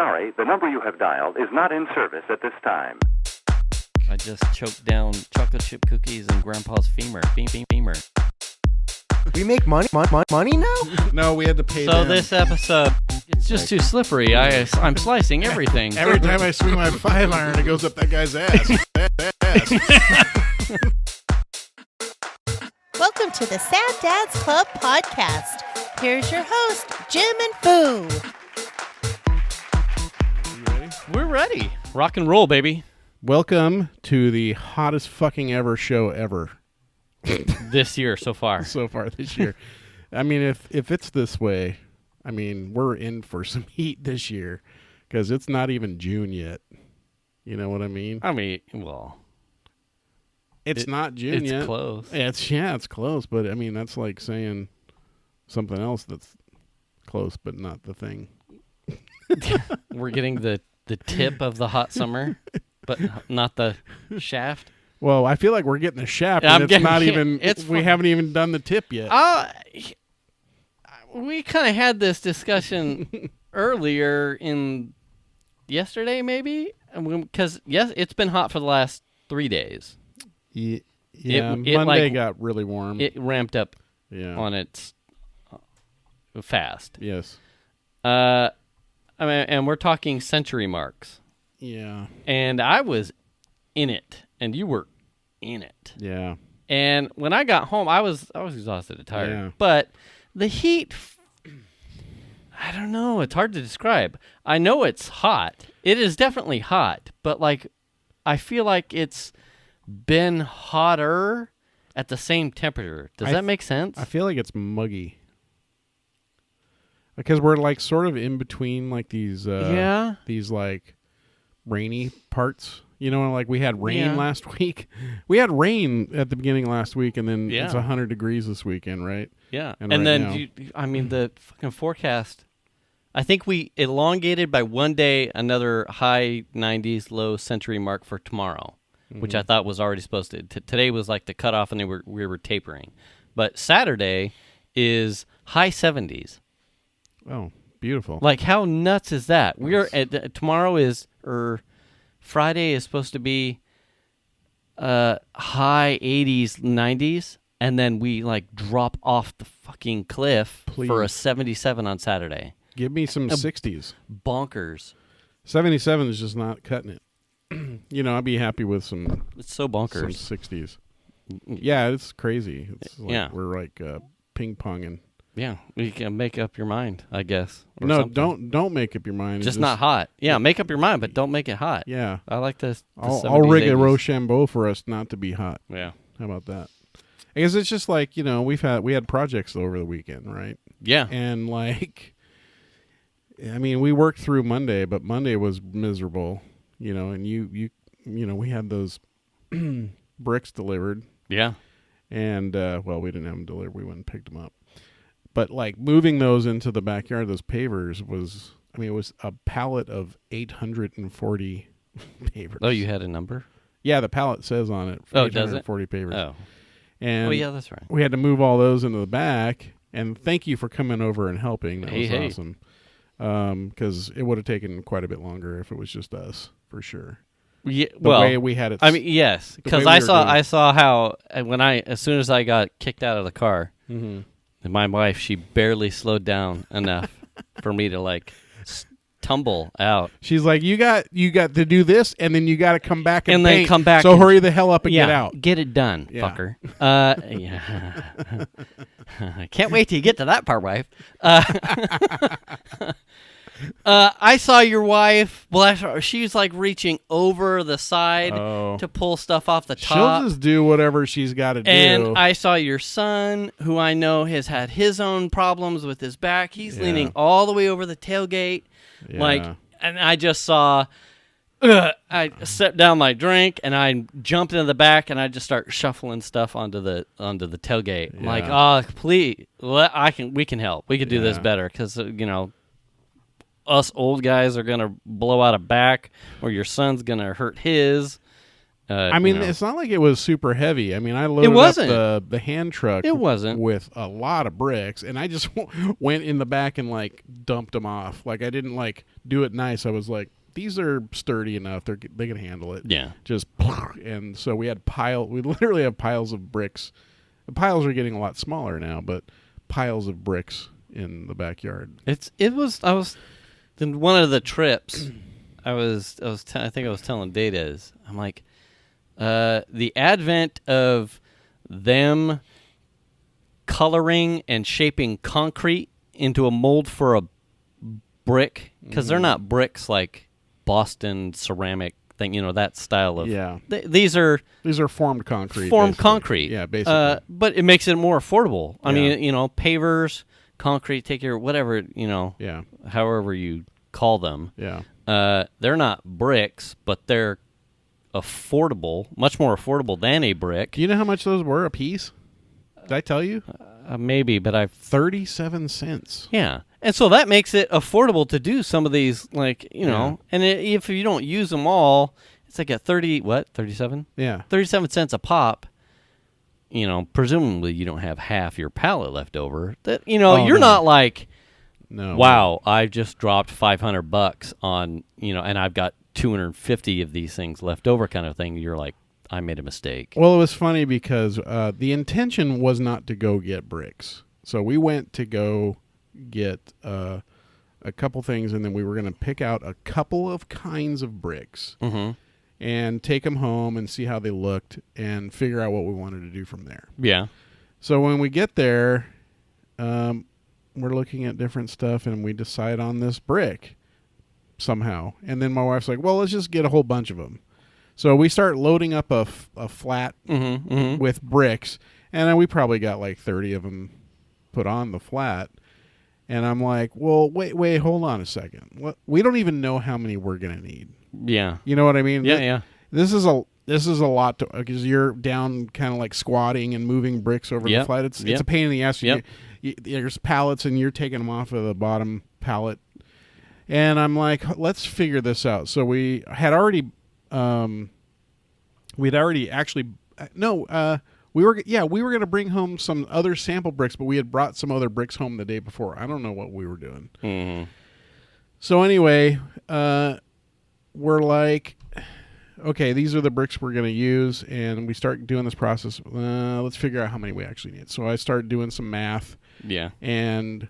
sorry, the number you have dialed is not in service at this time. I just choked down chocolate chip cookies and Grandpa's femur. Femur. We make money now? No, we had to pay So them. this episode, it's just too slippery. I'm slicing everything. Every time I swing my 5-iron, it goes up that guy's ass. Welcome to the Sad Dads Club podcast. Here's your host, Jim and Foo. You ready? We're ready. Rock and roll, baby. Welcome to the hottest fucking ever show ever. This year so far. So far this year. I mean, if it's this way, I mean, we're in for some heat this year because it's not even June yet. You know what I mean? I mean, well, It's not June yet. It's close. It's close, but I mean, that's like saying something else that's close, but not the thing. We're getting the tip of the hot summer, but not the shaft. Well, I feel like we're getting the shaft, I'm and getting- it's not even. it's we fu- haven't even done the tip yet. We kind of had this discussion earlier in yesterday, maybe, because yes, it's been hot for the last 3 days. Yeah, it Monday like- got really warm. It ramped up Yeah. on its fast. Yes. I mean, and we're talking century marks, Yeah. and I was in it, and you were in it. Yeah. And when I got home, I was exhausted and tired. Yeah. But the heat, I don't know. It's hard to describe. I know it's hot. It is definitely hot. But, like, I feel like it's been hotter at the same temperature. Does that make sense? I feel like it's muggy. Because we're like sort of in between like these these like rainy parts. You know, like we had rain Yeah. last week. We had rain at the beginning of last week, and then Yeah. it's 100 degrees this weekend, right? Yeah. And And right then, now- the fucking forecast, I think we elongated by one day another high 90s, low century mark for tomorrow, which I thought was already supposed to. Today was like the cutoff, and we were tapering. But Saturday is high 70s. Oh, beautiful. Like, how nuts is that? We're tomorrow is, Friday is supposed to be high 80s, 90s, and then we like drop off the fucking cliff for a Please. 77 on Saturday. Give me some 60s. Bonkers. 77 is just not cutting it. You know, I'd be happy with some It's so bonkers. 60s. Yeah, it's crazy. It's like Yeah. we're like ping-ponging. Yeah, you can make up your mind, I guess. or No, something. don't make up your mind. Just not hot. Yeah, make up your mind, but don't make it hot. Yeah. I like this. I'll rig a Rochambeau for us not to be hot. Yeah. How about that? I guess it's just like, you know, we had projects over the weekend, right? Yeah. And like, I mean, we worked through Monday, but Monday was miserable, you know, and you know, we had those bricks delivered, Yeah. and well, we didn't have them delivered. We went and picked them up. But like moving those into the backyard, those pavers was, I mean, it was a pallet of 840 pavers. Oh, you had a number? Yeah, the pallet says on it. Oh, does it? 840 pavers. Oh. And Oh, yeah, that's right. we had to move all those into the back. And thank you for coming over and helping. That Hey, was awesome. Because it would have taken quite a bit longer if it was just us, for sure. Yeah, The way we had it. I mean, yes, because way we were doing it. I saw how as soon as I got kicked out of the car, Mhm. my wife, she barely slowed down enough for me to like tumble out. She's like, you got to do this, and then you got to come back and then paint. come back So and- hurry the hell up and get out. Get it done, Yeah. fucker. Yeah. I can't wait till you get to that part, wife. I saw your wife. Well, she's like reaching over the side Oh. to pull stuff off the She'll top. just do whatever she's got to do. And I saw your son, who I know has had his own problems with his back. He's Yeah. leaning all the way over the tailgate. Yeah. And I just saw, I set down my drink and I jumped into the back and I just start shuffling stuff onto the tailgate. I'm like, Yeah. oh, please, we can help. We can do this Yeah. better because, you know, us old guys are going to blow out a back or your son's going to hurt his. I mean, you know. it's not like it was super heavy. I mean, I loaded wasn't. up the hand truck. It wasn't. With a lot of bricks, and I just went in the back and like dumped them off. Like I didn't like do it nice. I was like, these are sturdy enough; they can handle it. Yeah. Just and so we literally have piles of bricks. The piles are getting a lot smaller now, but piles of bricks in the backyard. I was in one of the trips. I think I was telling Data I'm like, the advent of them coloring and shaping concrete into a mold for a brick, because they're not bricks like Boston ceramic thing, that style of. Yeah. These are formed concrete. Formed basically. concrete. Yeah, basically. But it makes it more affordable. I Yeah. mean, pavers, concrete, take your whatever, Yeah. however you call them. Yeah. They're not bricks, but they're affordable, much more affordable than a brick. Do you know how much those were a piece? Did I tell you? Maybe, but 37 cents. Yeah. And so that makes it affordable to do some of these, like, Yeah. and if you don't use them all, it's like at 37? Yeah. 37 cents a pop. Presumably you don't have half your pallet left over. That, you're no. not like, No. wow, I've just dropped $500 on, and I've got 250 of these things left over kind of thing. You're like, I made a mistake. Well, it was funny because the intention was not to go get bricks. So we went to go get a couple things, and then we were going to pick out a couple of kinds of bricks and take them home and see how they looked and figure out what we wanted to do from there. Yeah. So when we get there, we're looking at different stuff, and we decide on this brick somehow. And then my wife's like, well, let's just get a whole bunch of them. So we start loading up a flat with bricks, and then we probably got like 30 of them put on the flat. And I'm like, well, wait, hold on a second. We don't even know how many we're going to need. Yeah. You know what I mean? Yeah. This is a lot to, because you're down kind of like squatting and moving bricks over the flat. It's a pain in the ass. There's pallets, and you're taking them off of the bottom pallet. And I'm like, let's figure this out. So we had already, we were going to bring home some other sample bricks, but we had brought some other bricks home the day before. I don't know what we were doing. Mm-hmm. So anyway, we're like, okay, these are the bricks we're going to use, and we start doing this process. Let's figure out how many we actually need. So I started doing some math. Yeah. And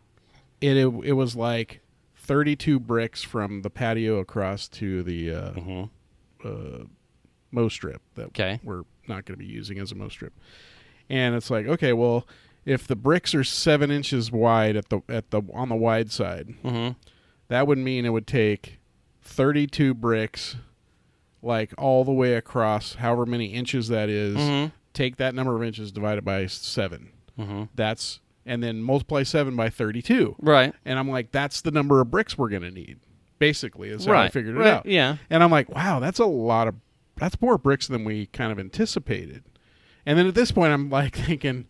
it was like 32 bricks from the patio across to the mow strip that we're not going to be using as a mow strip. And it's like, okay, well, if the bricks are 7 inches wide on the wide side, that would mean it would take 32 bricks, like all the way across, however many inches that is. Take that number of inches, divide it by 7. And then multiply 7 by 32. Right. And I'm like, that's the number of bricks we're going to need. Basically, is how I figured it out. Yeah. And I'm like, wow, that's more bricks than we kind of anticipated. And then at this point, I'm like thinking,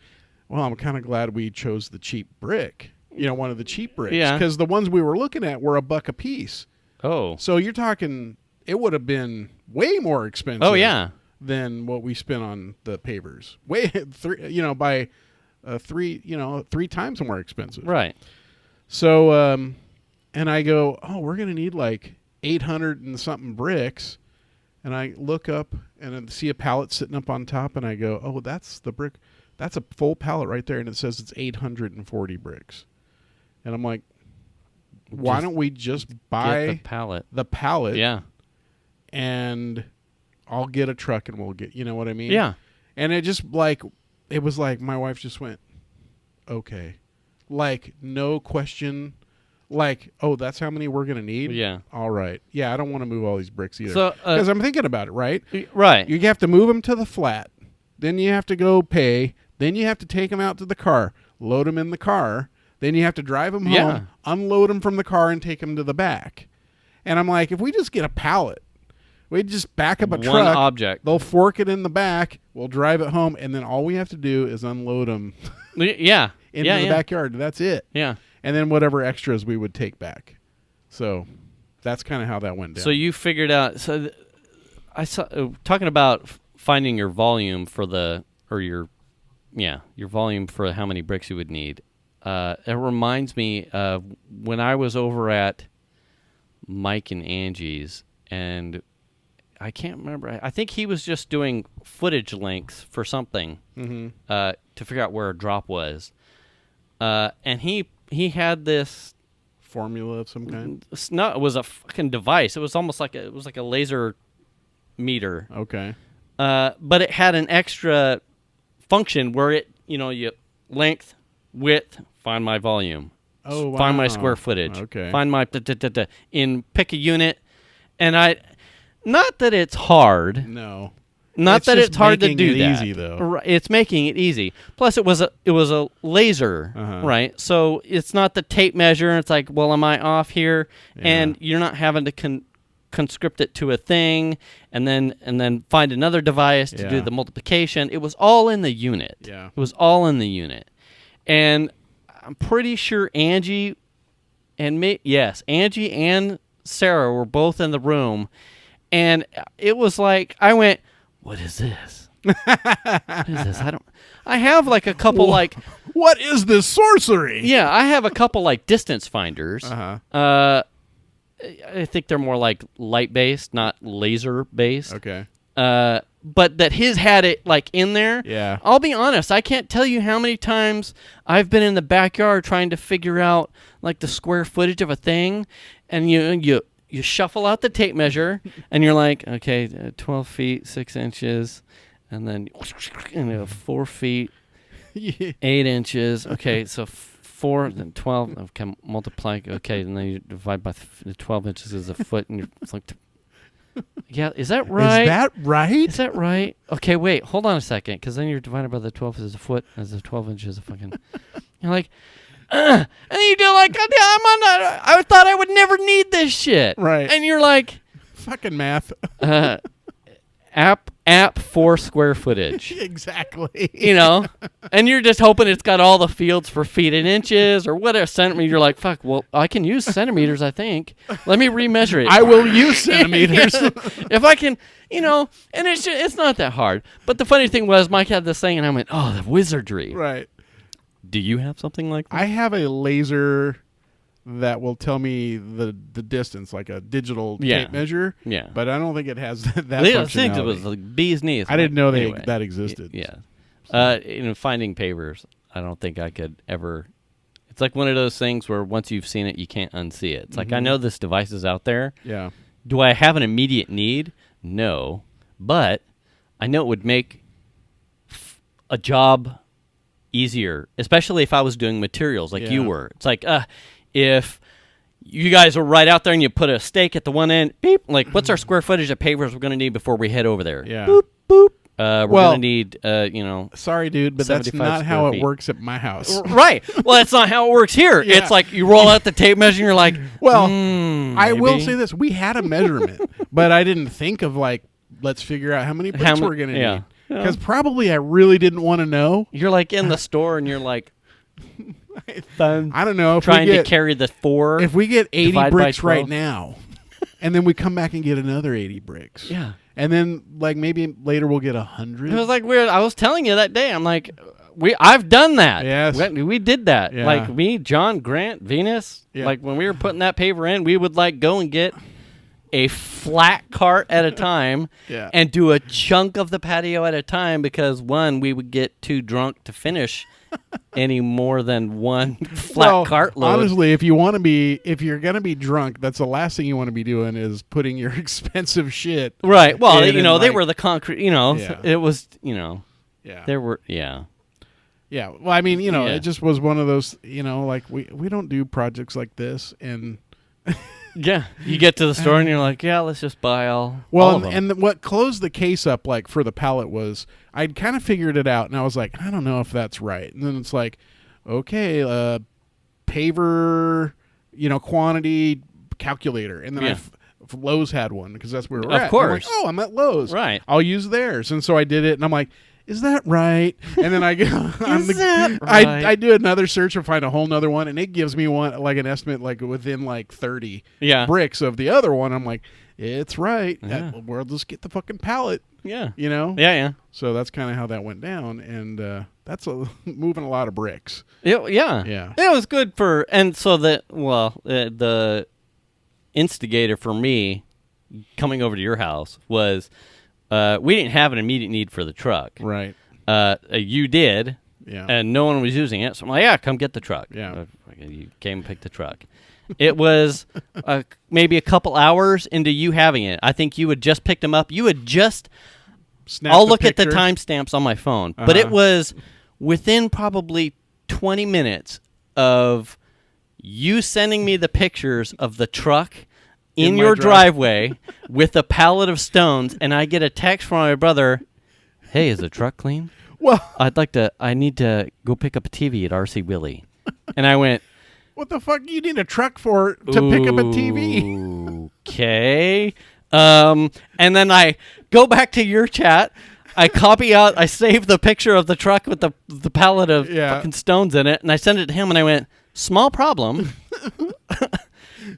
well, I'm kind of glad we chose the cheap brick. One of the cheap bricks. Yeah. Because the ones we were looking at were $1 a piece. Oh. So you're talking, it would have been way more expensive. Oh, yeah. Than what we spent on the pavers. By 3 times more expensive. Right. So, and I go, oh, we're going to need like 800 and something bricks. And I look up and I see a pallet sitting up on top, and I go, oh, that's the brick. That's a full pallet right there, and it says it's 840 bricks. And I'm like, why don't we just buy the pallet? Yeah. And I'll get a truck and we'll get, you know what I mean? Yeah. And it was like my wife just went, okay. Like, no question. Like, oh, that's how many we're going to need? Yeah. All right. Yeah, I don't want to move all these bricks either. So, because I'm thinking about it, right? Right. You have to move them to the flat. Then you have to go pay. Then you have to take them out to the car, load them in the car. Then you have to drive them home, unload them from the car, and take them to the back. And I'm like, if we just get a pallet, we just back up a truck. One object. They'll fork it in the back. We'll drive it home, and then all we have to do is unload them into the backyard. That's it. Yeah. And then whatever extras we would take back. So that's kind of how that went down. So you figured out. So I saw talking about finding your volume for your volume for how many bricks you would need. It reminds me of when I was over at Mike and Angie's, and I can't remember. I think he was just doing footage lengths for something to figure out where a drop was, and he had this formula of some kind. No, it was a fucking device. It was almost like a laser meter. Okay. But it had an extra function where you length, width, find my volume. Oh, wow. Find my square footage. Okay. Find my in pick a unit, and not that it's hard. No. Not that it's hard to do that. Easy though. It's making it easy. Plus, it was a laser, right? So it's not the tape measure. It's like, well, am I off here? Yeah. And you're not having to conscript it to a thing, and then find another device to do the multiplication. It was all in the unit. Yeah. It was all in the unit, and I'm pretty sure Angie and Sarah were both in the room, and it was like I went, "What is this? What is this? I have like a couple like what is this sorcery?" Yeah, I have a couple like distance finders. I think they're more like light based, not laser based. Okay. But that his had it like in there. Yeah. I'll be honest, I can't tell you how many times I've been in the backyard trying to figure out like the square footage of a thing, and you shuffle out the tape measure, and you're like, okay, 12 feet, 6 inches, and then 4 feet, 8 inches. Okay, so 4, then 12. Okay, multiply. Okay, and then you divide by the 12 inches is a foot, and you're like, yeah, is that right? Is that right? Is that right? Okay, wait, hold on a second, because then you're divided by the 12 is a foot, as the 12 inches a fucking. You're like, and then you do like, I thought I would never need this shit. Right. And you're like, fucking math. app for square footage. Exactly. And you're just hoping it's got all the fields for feet and inches or whatever centimeter. You're like, fuck, well, I can use centimeters, I think. Let me remeasure it. I will use centimeters. If I can, and it's not that hard. But the funny thing was, Mike had this thing, and I went, oh, the wizardry. Right. Do you have something like that? I have a laser that will tell me the distance, like a digital tape measure. Yeah. But I don't think it has that functionality. functionality. I think it was like bee's knees. I didn't know anyway, that existed. Yeah. Finding pavers, I don't think I could ever. It's like one of those things where once you've seen it, you can't unsee it. It's like, I know this device is out there. Yeah. Do I have an immediate need? No. But I know it would make a job easier, especially if I was doing materials like you were. It's like, if you guys are right out there and you put a stake at the one end, beep, like, what's our square footage of pavers we're going to need before we head over there? Yeah. Boop, boop. We're going to need, Sorry, dude, but that's not how it works at my house. Right. Well, that's not how it works here. Yeah. It's like you roll out the tape measure and you're like, well, I maybe. will say this. We had a measurement, but I didn't think of, like, let's figure out how many bricks we're going to need. Because probably I really didn't want to know. You're like in the store and you're like, I don't know. If trying to carry the 4. If we get 80 divide bricks by 12. right now, and then we come back and get another 80 bricks. Yeah. And then, like, maybe later we'll get 100. It was like weird. I was telling you that day. I'm like, I've done that. Yes. We did that. Yeah. Like me, John, Grant, Venus. Yeah. Like when we were putting that paver in, we would like go and get a flat cart at a time and do a chunk of the patio at a time because, one, we would get too drunk to finish any more than one flat cart load. Honestly, if you're going to be drunk, that's the last thing you want to be doing is putting your expensive shit. Right. Well, they like, were the concrete, it was, there were, Yeah. Well, I mean, it just was one of those, like we don't do projects like this, and yeah, you get to the store and you're like, yeah, let's just buy all of them. And what closed the case up, like, for the pallet was I'd kind of figured it out, and I was like, I don't know if that's right. And then it's like, okay, paver, quantity calculator, and then Lowe's had one because that's where we're at. Of course. I'm like, I'm at Lowe's. Right. I'll use theirs, and so I did it, and I'm like, is that right? And then I go, right? I do another search and find a whole nother one, and it gives me one, like, an estimate, like, within like 30 bricks of the other one. I'm like, it's right. Yeah. We'll just get the fucking pallet. Yeah. You know? Yeah. So that's kind of how that went down, and that's moving a lot of bricks. Yeah. It was good for, and so the instigator for me coming over to your house was we didn't have an immediate need for the truck. Right. You did. Yeah. And no one was using it, so I'm like, yeah, come get the truck. Yeah. You came and picked the truck. It was maybe a couple hours into you having it. I think you had just picked them up. You had just. I'll look at the timestamps on my phone, but it was within probably 20 minutes of you sending me the pictures of the truck in your driveway with a pallet of stones, and I get a text from my brother, hey, is the truck clean? Well, I need to go pick up a TV at RC Willie. And I went, what the fuck? You need a truck to pick up a TV? Okay. And then I go back to your chat. I save the picture of the truck with the pallet of fucking stones in it, and I send it to him, and I went, small problem.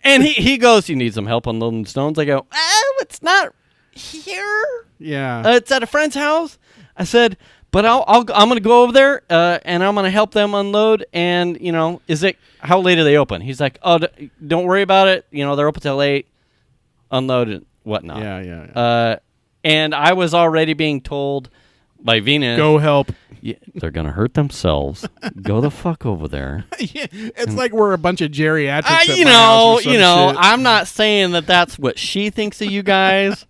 And he goes, you need some help unloading stones? I go, it's not here. Yeah. It's at a friend's house. I said, but I'm going to go over there, and I'm going to help them unload. And, how late do they open? He's like, oh, don't worry about it. They're open till 8. Unload and whatnot. Yeah. And I was already being told by Venus, go help. Yeah, they're going to hurt themselves. Go the fuck over there. It's like we're a bunch of geriatrics. I'm not saying that that's what she thinks of you guys.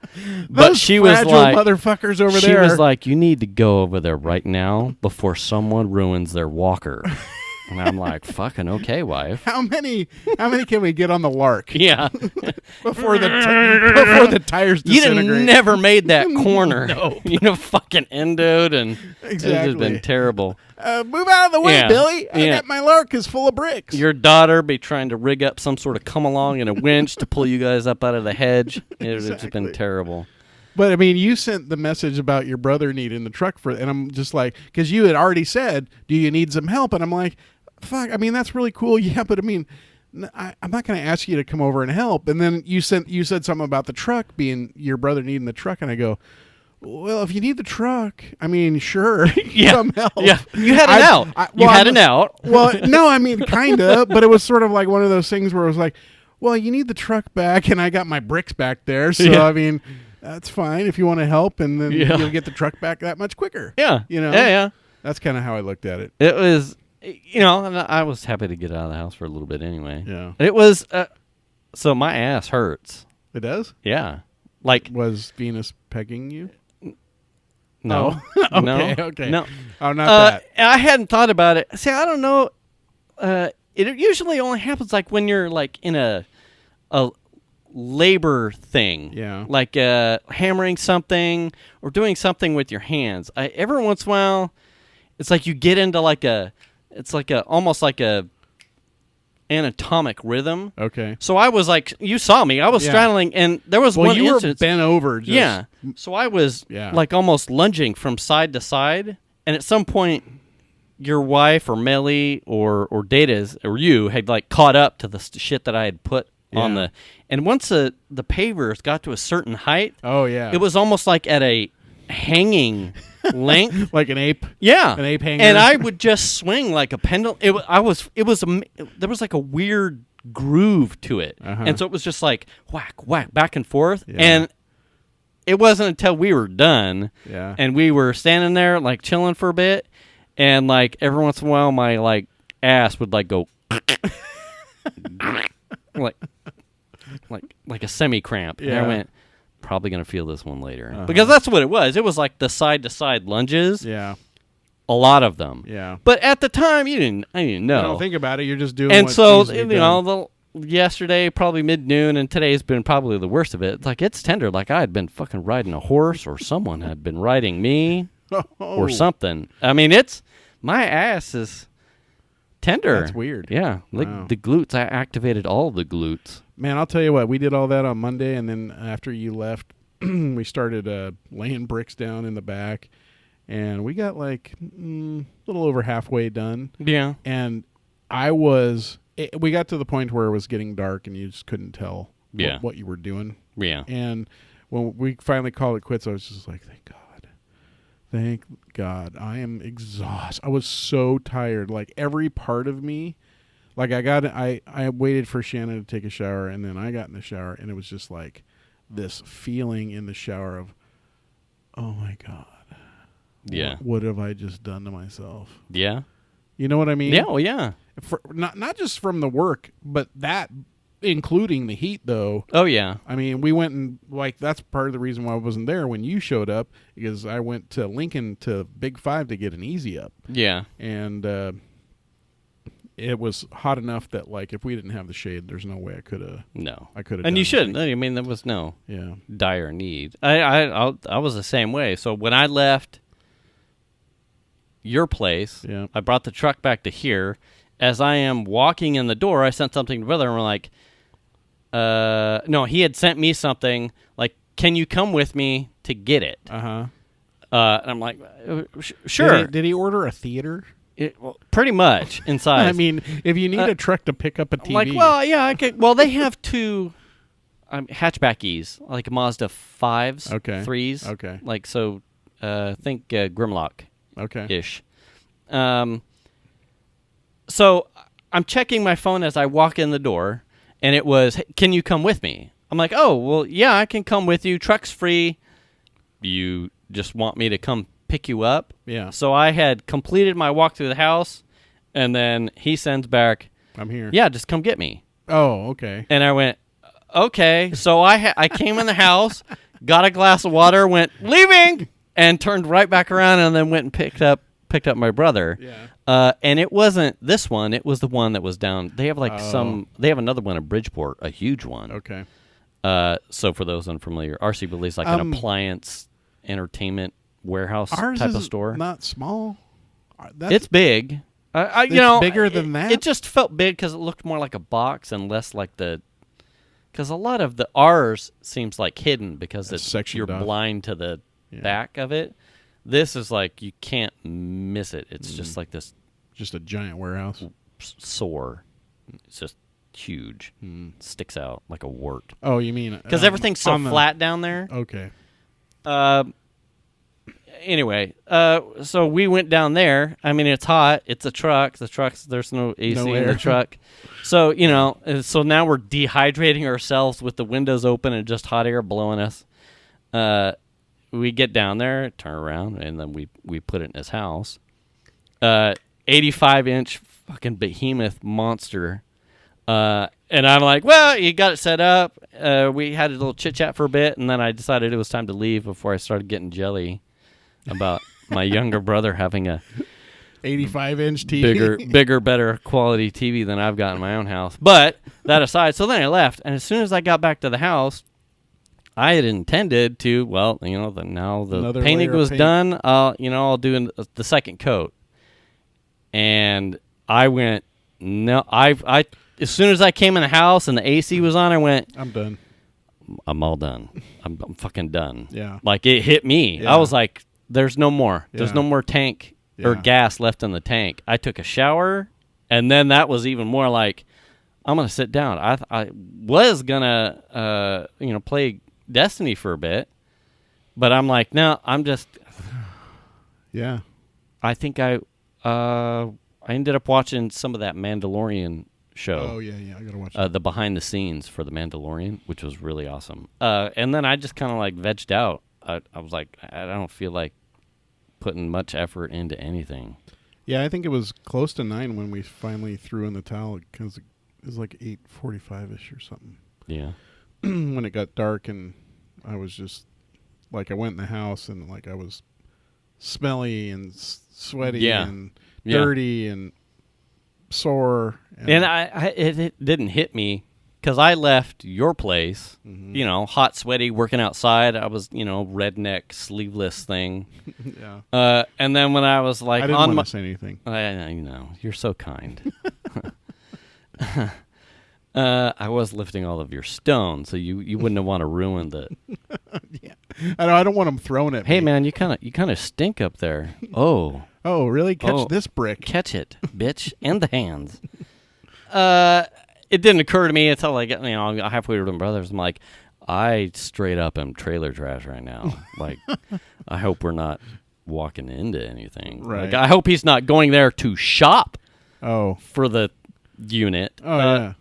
But she was like, motherfuckers over there. She was like, you need to go over there right now before someone ruins their walker. And I'm like, fucking okay, wife. How many can we get on the Lark? Yeah. before the tires disintegrate. You'd have never made that corner. No. You'd have fucking endoed, and exactly. it would have been terrible. Move out of the way, Billy. I got my Lark is full of bricks. Your daughter be trying to rig up some sort of come along in a winch to pull you guys up out of the hedge. It would have just been terrible. But, I mean, you sent the message about your brother needing the truck and I'm just like, because you had already said, do you need some help? And I'm like, fuck, I mean, that's really cool. Yeah, but I mean, I'm not going to ask you to come over and help. And then you said something about the truck being your brother needing the truck. And I go, well, if you need the truck, I mean, sure, come help. Yeah, you had an out. You had an out. Well, no, I mean, kind of, but it was sort of like one of those things where it was like, well, you need the truck back, and I got my bricks back there. So, I mean, that's fine if you want to help, and then you'll get the truck back that much quicker. Yeah. Yeah. That's kind of how I looked at it. It was, and I was happy to get out of the house for a little bit anyway. Yeah. It was, so my ass hurts. It does? Yeah. Like. Was Venus pegging you? No. Oh. Okay. No. Oh, not that. I hadn't thought about it. See, I don't know. It usually only happens like when you're like in a labor thing. Yeah. Like hammering something or doing something with your hands. Every once in a while, it's like you get into almost like a anatomic rhythm. Okay. So I was like, you saw me. I was straddling, and there was one you instance. were bent over. Just, yeah. So I was like almost lunging from side to side, and at some point, your wife or Melly or Data's or you had like caught up to the shit that I had put on the. And once the pavers got to a certain height, it was almost like at a hanging length, like an ape. Yeah, an ape hanger. And I would just swing like a pendulum. There was like a weird groove to it, and so it was just like whack, whack, back and forth. Yeah. And it wasn't until we were done, and we were standing there like chilling for a bit, and like every once in a while, my like ass would like go like a semi cramp, and I went. Probably gonna feel this one later because that's what it was. It was like the side to side lunges. Yeah, a lot of them. Yeah, but at the time I didn't know. You don't think about it. You're just doing. And so yesterday probably mid-noon, and today's been probably the worst of it. It's like it's tender, like I had been fucking riding a horse, or someone had been riding me, or something. I mean, my ass is tender. That's weird. Yeah, like the glutes. I activated all the glutes. Man, I'll tell you what, we did all that on Monday, and then after you left, we started laying bricks down in the back, and we got like a little over halfway done. Yeah. And we got to the point where it was getting dark, and you just couldn't tell Yeah. what you were doing. Yeah. And when we finally called it quits, I was just like, thank God. I am exhausted. I was so tired. Like every part of me, like I waited for Shannon to take a shower, and then I got in the shower, and it was just like this feeling in the shower of, oh my God. Yeah. What have I just done to myself? Yeah. You know what I mean? Yeah. Well, yeah. Not just from the work, but that including the heat, though. Oh, yeah. I mean, we went and, like, that's part of the reason why I wasn't there when you showed up, because I went to Lincoln to Big 5 to get an Easy Up. Yeah. And it was hot enough that, like, if we didn't have the shade, there's no way I could have. No. I could have. And you shouldn't. I mean, there was no dire need. I was the same way. So when I left your place, I brought the truck back to here. As I am walking in the door, I sent something to brother, and we're like, no, he had sent me something like, can you come with me to get it? Uh-huh. And I'm like, sure. Did he order a theater? Well, pretty much inside. I mean, if you need a truck to pick up a TV. I'm like, well, yeah, I could. Well, they have two hatchbackies, like Mazda 5s, 3s. Okay. Like, so think Grimlock. Okay-ish. So I'm checking my phone as I walk in the door, and it was, hey, can you come with me? I'm like, oh, well, yeah, I can come with you. Truck's free. You just want me to come pick you up? Yeah. So I had completed my walk through the house, and then he sends back, I'm here. yeah, just come get me. Oh, okay. And I went, okay. So I came in the house, got a glass of water, went, leaving, and turned right back around, and then went and picked up my brother. Yeah. And it wasn't this one. It was the one that was down. They have they have another one in Bridgeport, a huge one. Okay. So for those unfamiliar, RC believes like an appliance entertainment warehouse type of store. Not small. It's big. It's bigger than that? It just felt big because it looked more like a box and less like because a lot of the R's seems like hidden because you're blind to the back of it. This is like you can't miss it. It's just like this. Just a giant warehouse. Sore. It's just huge. Sticks out like a wart. Oh, you mean because everything's so flat down there. Okay. Anyway, so we went down there. I mean, it's hot. It's a truck. There's no AC in the truck. So, so now we're dehydrating ourselves with the windows open and just hot air blowing us. We get down there, turn around, and then we put it in his house. 85-inch fucking behemoth monster. And I'm like, well, you got it set up. We had a little chit-chat for a bit, and then I decided it was time to leave before I started getting jelly about my younger brother having a 85-inch TV. bigger, better quality TV than I've got in my own house. But that aside, so then I left, and as soon as I got back to the house, I had intended to, now the painting was done, I'll do the second coat. And I went, no, I as soon as I came in the house and the AC was on, I went, I'm done. I'm all done. I'm fucking done. Yeah. Like, it hit me. Yeah. I was like, there's no more. Yeah. There's no more tank or gas left in the tank. I took a shower, and then that was even more like, I'm going to sit down. I was going to, play Destiny for a bit, but I'm like, no, I'm just. Yeah. I think I ended up watching some of that Mandalorian show. Oh, yeah, I got to watch that. The behind the scenes for the Mandalorian, which was really awesome. And then I just kind of like vegged out. I was like, I don't feel like putting much effort into anything. Yeah, I think it was close to 9 when we finally threw in the towel because it was like 8:45-ish or something. Yeah. When it got dark and I was just like, I went in the house and like I was smelly and sweaty and dirty and sore. And it didn't hit me because I left your place, hot, sweaty, working outside. I was, redneck, sleeveless thing. Yeah. And then when I was like, I didn't want to say anything. I know, you're so kind. I was lifting all of your stones, so you wouldn't want to ruin the. Yeah, I don't want them thrown at me. Hey man, you kind of stink up there. Oh. Oh really? Catch this brick. Catch it, bitch, and the hands. it didn't occur to me until like halfway to my brothers. I'm like, I straight up am trailer trash right now. Like, I hope we're not walking into anything. Right. Like, I hope he's not going there to shop. Oh, for the unit. Oh yeah.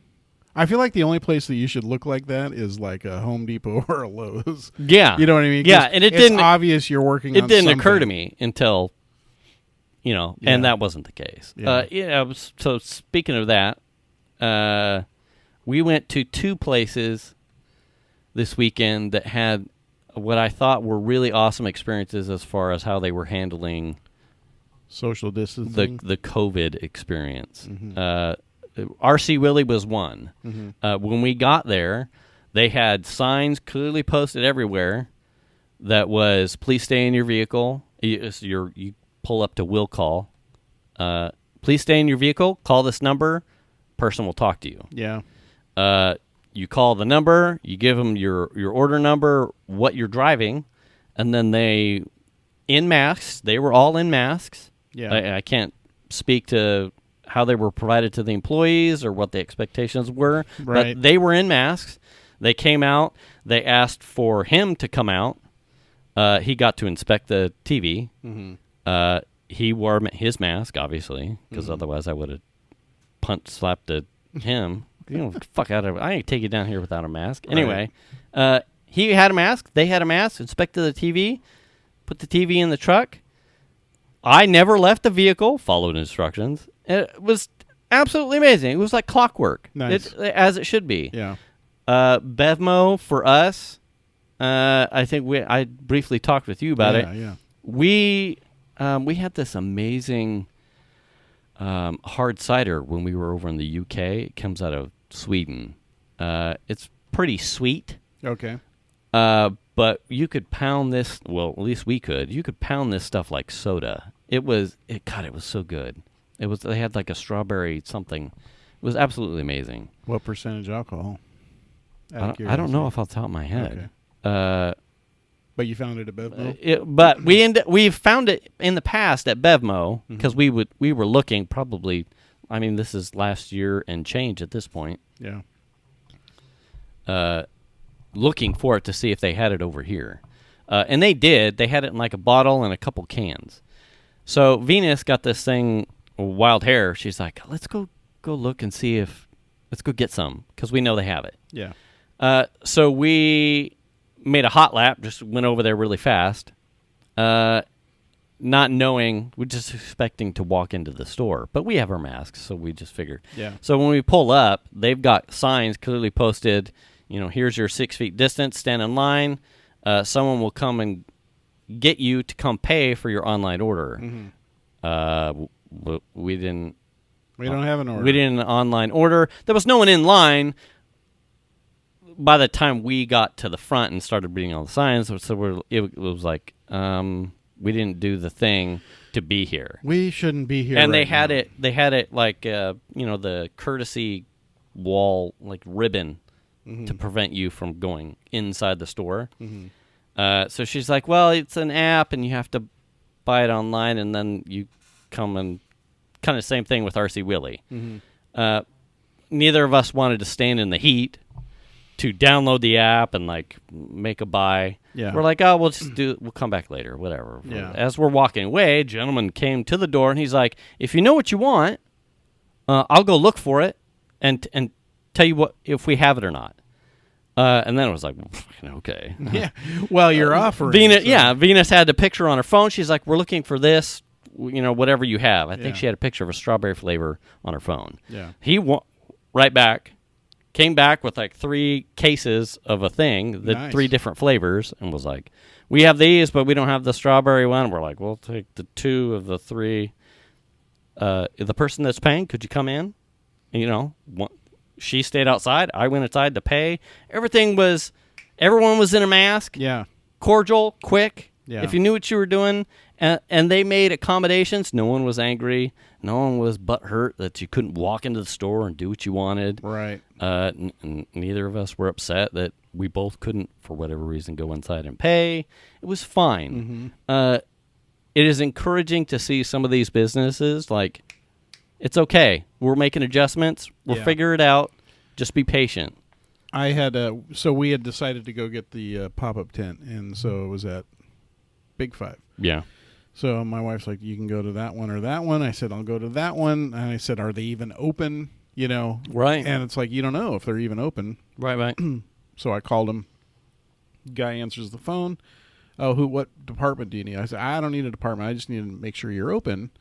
I feel like the only place that you should look like that is like a Home Depot or a Lowe's. Yeah. You know what I mean? Yeah, and it's didn't obvious you're working on it didn't something. occur to me until Yeah. and that wasn't the case. Yeah. So speaking of that, we went to 2 places this weekend that had what I thought were really awesome experiences as far as how they were handling social distancing. the COVID experience. Mm-hmm. RC Willie was one. Mm-hmm. When we got there, they had signs clearly posted everywhere that was, please stay in your vehicle. You pull up to will call. Please stay in your vehicle. Call this number. Person will talk to you. Yeah. You call the number. You give them your order number, what you're driving, and then they, in masks, they were all in masks. Yeah. I can't speak to how they were provided to the employees or what the expectations were. Right. But they were in masks. They came out. They asked for him to come out. He got to inspect the TV. Mm-hmm. He wore his mask, obviously, because otherwise I would have slapped him. Fuck out of it. I ain't take you down here without a mask. Right. Anyway, he had a mask. They had a mask. Inspected the TV. Put the TV in the truck. I never left the vehicle. Followed instructions. It was absolutely amazing. It was like clockwork. Nice. As it should be. Yeah. Bevmo for us. I think I briefly talked with you about it. Yeah. We had this amazing hard cider when we were over in the UK. It comes out of Sweden. It's pretty sweet. Okay. But you could pound this. Well, at least we could. You could pound this stuff like soda. It was so good. They had like a strawberry something. It was absolutely amazing. What percentage alcohol? I don't know off the top of my head. Okay. But you found it at Bevmo? But we've found it in the past at Bevmo because we were looking probably. I mean, this is last year and change at this point. Yeah. Looking for it to see if they had it over here, and they did. They had it in like a bottle and a couple cans. So Venus got this thing, wild hair. She's like, let's go look and see if let's go get some because we know they have it. Yeah. So we made a hot lap, just went over there really fast, not knowing, we're just expecting to walk into the store. But we have our masks, so we just figured. Yeah. So when we pull up, they've got signs clearly posted, here's your 6 feet distance, stand in line. Someone will come and get you to come pay for your online order. We didn't. We don't have an order. We didn't online order. There was no one in line. By the time we got to the front and started reading all the signs, so it was like we didn't do the thing to be here. We shouldn't be here. And right they had now. it. They had it like the courtesy wall, like ribbon, to prevent you from going inside the store. So she's like, "Well, it's an app, and you have to buy it online, and then you come and kind of same thing with RC Willie." Neither of us wanted to stand in the heat to download the app and like make a buy. Yeah. We're like, oh, we'll come back later, whatever. Yeah. As we're walking away, a gentleman came to the door and he's like, if you know what you want, I'll go look for it and tell you what if we have it or not. And then it was like, okay. Yeah. Well, you're offering. Venus, so. yeah, Venus had the picture on her phone. She's like, we're looking for this, whatever you have. I think Yeah. she had a picture of a strawberry flavor on her phone. Yeah. He right back. Came back with like 3 cases of a thing, Nice. 3 different flavors, and was like, we have these, but we don't have the strawberry one. We're like, we'll take the 2 of the 3. The person that's paying, could you come in? She stayed outside. I went inside to pay. Everyone was in a mask. Yeah. Cordial, quick. Yeah. If you knew what you were doing, and they made accommodations. No one was angry. No one was butthurt that you couldn't walk into the store and do what you wanted. Right. Neither of us were upset that we both couldn't, for whatever reason, go inside and pay. It was fine. It is encouraging to see some of these businesses, like, it's okay. We're making adjustments. We'll Yeah. figure it out. Just be patient. I had so we had decided to go get the pop-up tent, and so it was at Big Five. Yeah. So my wife's like, you can go to that one or that one. I said, I'll go to that one. And I said, are they even open? You know? Right. And it's like, you don't know if they're even open. Right. So I called him. Guy answers the phone. Oh, what department do you need? I said, I don't need a department. I just need to make sure you're open.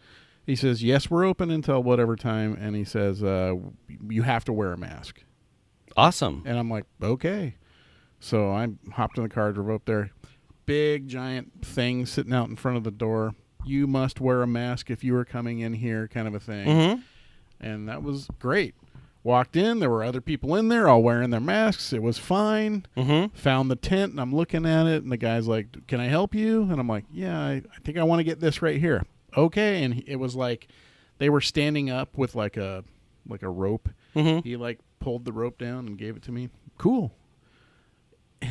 He says, yes, we're open until whatever time. And he says, you have to wear a mask. Awesome. And I'm like, okay. So I hopped in the car, drove up there. Big, giant thing sitting out in front of the door. You must wear a mask if you are coming in here, kind of a thing. Mm-hmm. And that was great. Walked in. There were other people in there all wearing their masks. It was fine. Mm-hmm. Found the tent, and I'm looking at it, and the guy's like, can I help you? And I'm like, yeah, I think I want to get this right here. Okay. And it was like they were standing up with like a rope. Mm-hmm. He like pulled the rope down and gave it to me. Cool.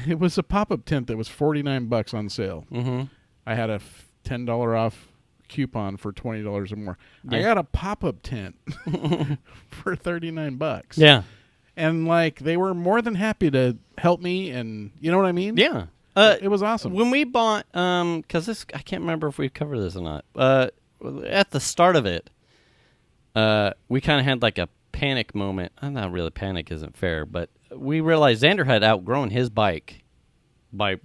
It was a pop-up tent that was $49 on sale. Mm-hmm. I had a $10 off coupon for $20 or more. Yeah. I got a pop-up tent for $39. Yeah. And like they were more than happy to help me, and you know what I mean? Yeah. It was awesome. When we bought, because this, I can't remember if we covered this or not. At the start of it, we kind of had like a panic moment. Not really, panic isn't fair, but we realized Xander had outgrown his bike by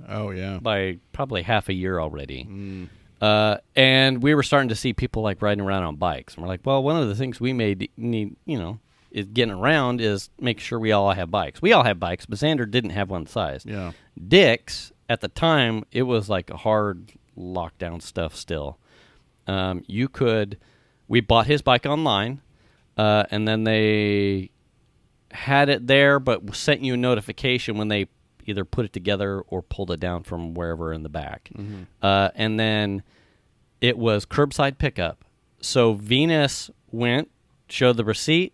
probably half a year already. And we were starting to see people like riding around on bikes. And we're like, well, one of the things we may need, is getting around is make sure we all have bikes. We all have bikes, but Xander didn't have one size. Yeah. Dick's, at the time, it was like a hard lockdown stuff still. We bought his bike online, and then they had it there, but sent you a notification when they either put it together or pulled it down from wherever in the back. Mm-hmm. And then it was curbside pickup. So Venus went, showed the receipt.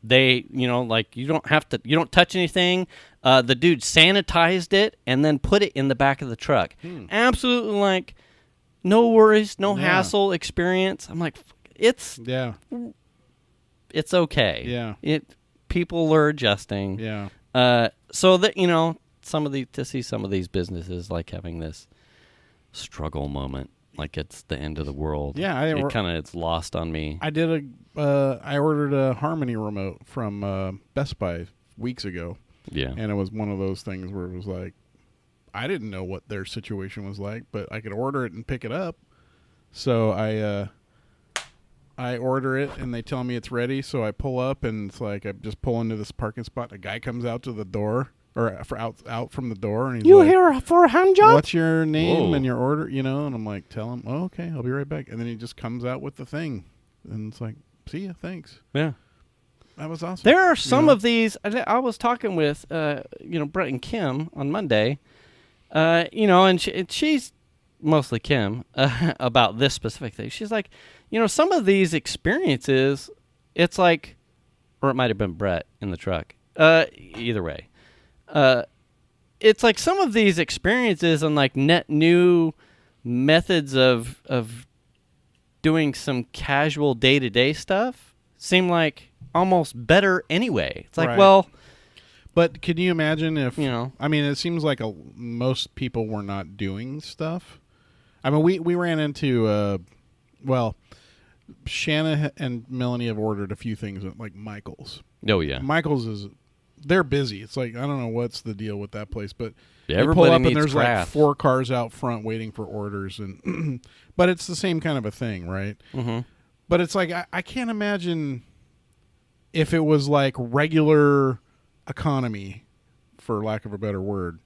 They, you don't touch anything. The dude sanitized it and then put it in the back of the truck. Absolutely, like, no worries, no hassle experience. I'm like, it's okay. Yeah. People are adjusting. Yeah. So that, to see some of these businesses like having this struggle moment, like it's the end of the world. Yeah, it's lost on me. I ordered a Harmony remote from Best Buy weeks ago. Yeah. And it was one of those things where it was like, I didn't know what their situation was like, but I could order it and pick it up. So I order it and they tell me it's ready. So I pull up and it's like I just pull into this parking spot. A guy comes out to the door out from the door and he's You like, here for a hand job? what's your name Whoa. and your order? And I'm like, tell him, oh, okay, I'll be right back. And then he just comes out with the thing. And it's like, see ya, thanks. Yeah. That was awesome. There are some of these. I was talking with, Brett and Kim on Monday, and she's mostly Kim about this specific thing. She's like, some of these experiences, it's like, or it might have been Brett in the truck. Either way, it's like some of these experiences and like net new methods of doing some casual day-to-day stuff seem like almost better anyway. It's like, Right. well, But can you imagine if, I mean, it seems like most people were not doing stuff. I mean, we ran into, Shanna and Melanie have ordered a few things at, like, Michael's. oh yeah, Michael's they're busy. It's like, I don't know what's the deal with that place, but Yeah, you everybody pull up needs and there's craft. like 4 cars out front waiting for orders, and but it's the same kind of a thing, right? mm-hmm. But it's like, I can't imagine if it was like regular economy, for lack of a better word,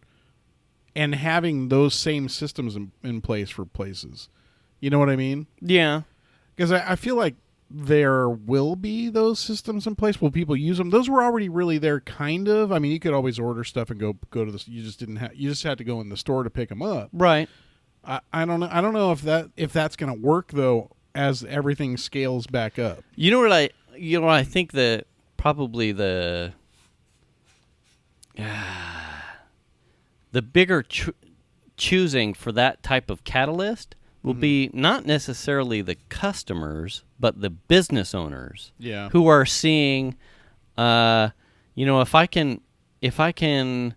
and having those same systems in place for places. You know what I mean? Yeah. Because I feel like there will be those systems in place. Will people use them? Those were already really there, kind of. I mean, you could always order stuff and go to this. You just had to go in the store to pick them up. Right. I don't know. I don't know if that's going to work though, as everything scales back up. You know what I think that probably the bigger choosing for that type of catalyst will be not necessarily the customers, but the business owners. Yeah. Who are seeing, if I can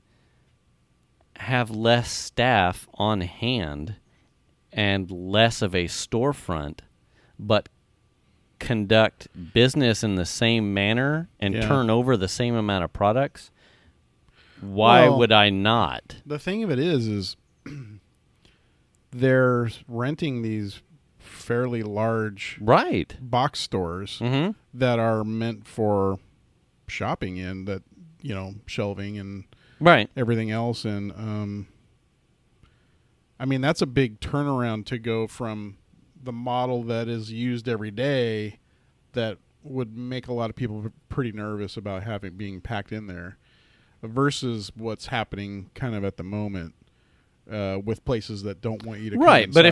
have less staff on hand and less of a storefront, but conduct business in the same manner and turn over the same amount of products, why would I not? The thing of it is they're renting these fairly large box stores that are meant for shopping in, that, shelving and everything else. And I mean, that's a big turnaround to go from the model that is used every day that would make a lot of people pretty nervous about being packed in there, versus what's happening kind of at the moment with places that don't want you to come inside. But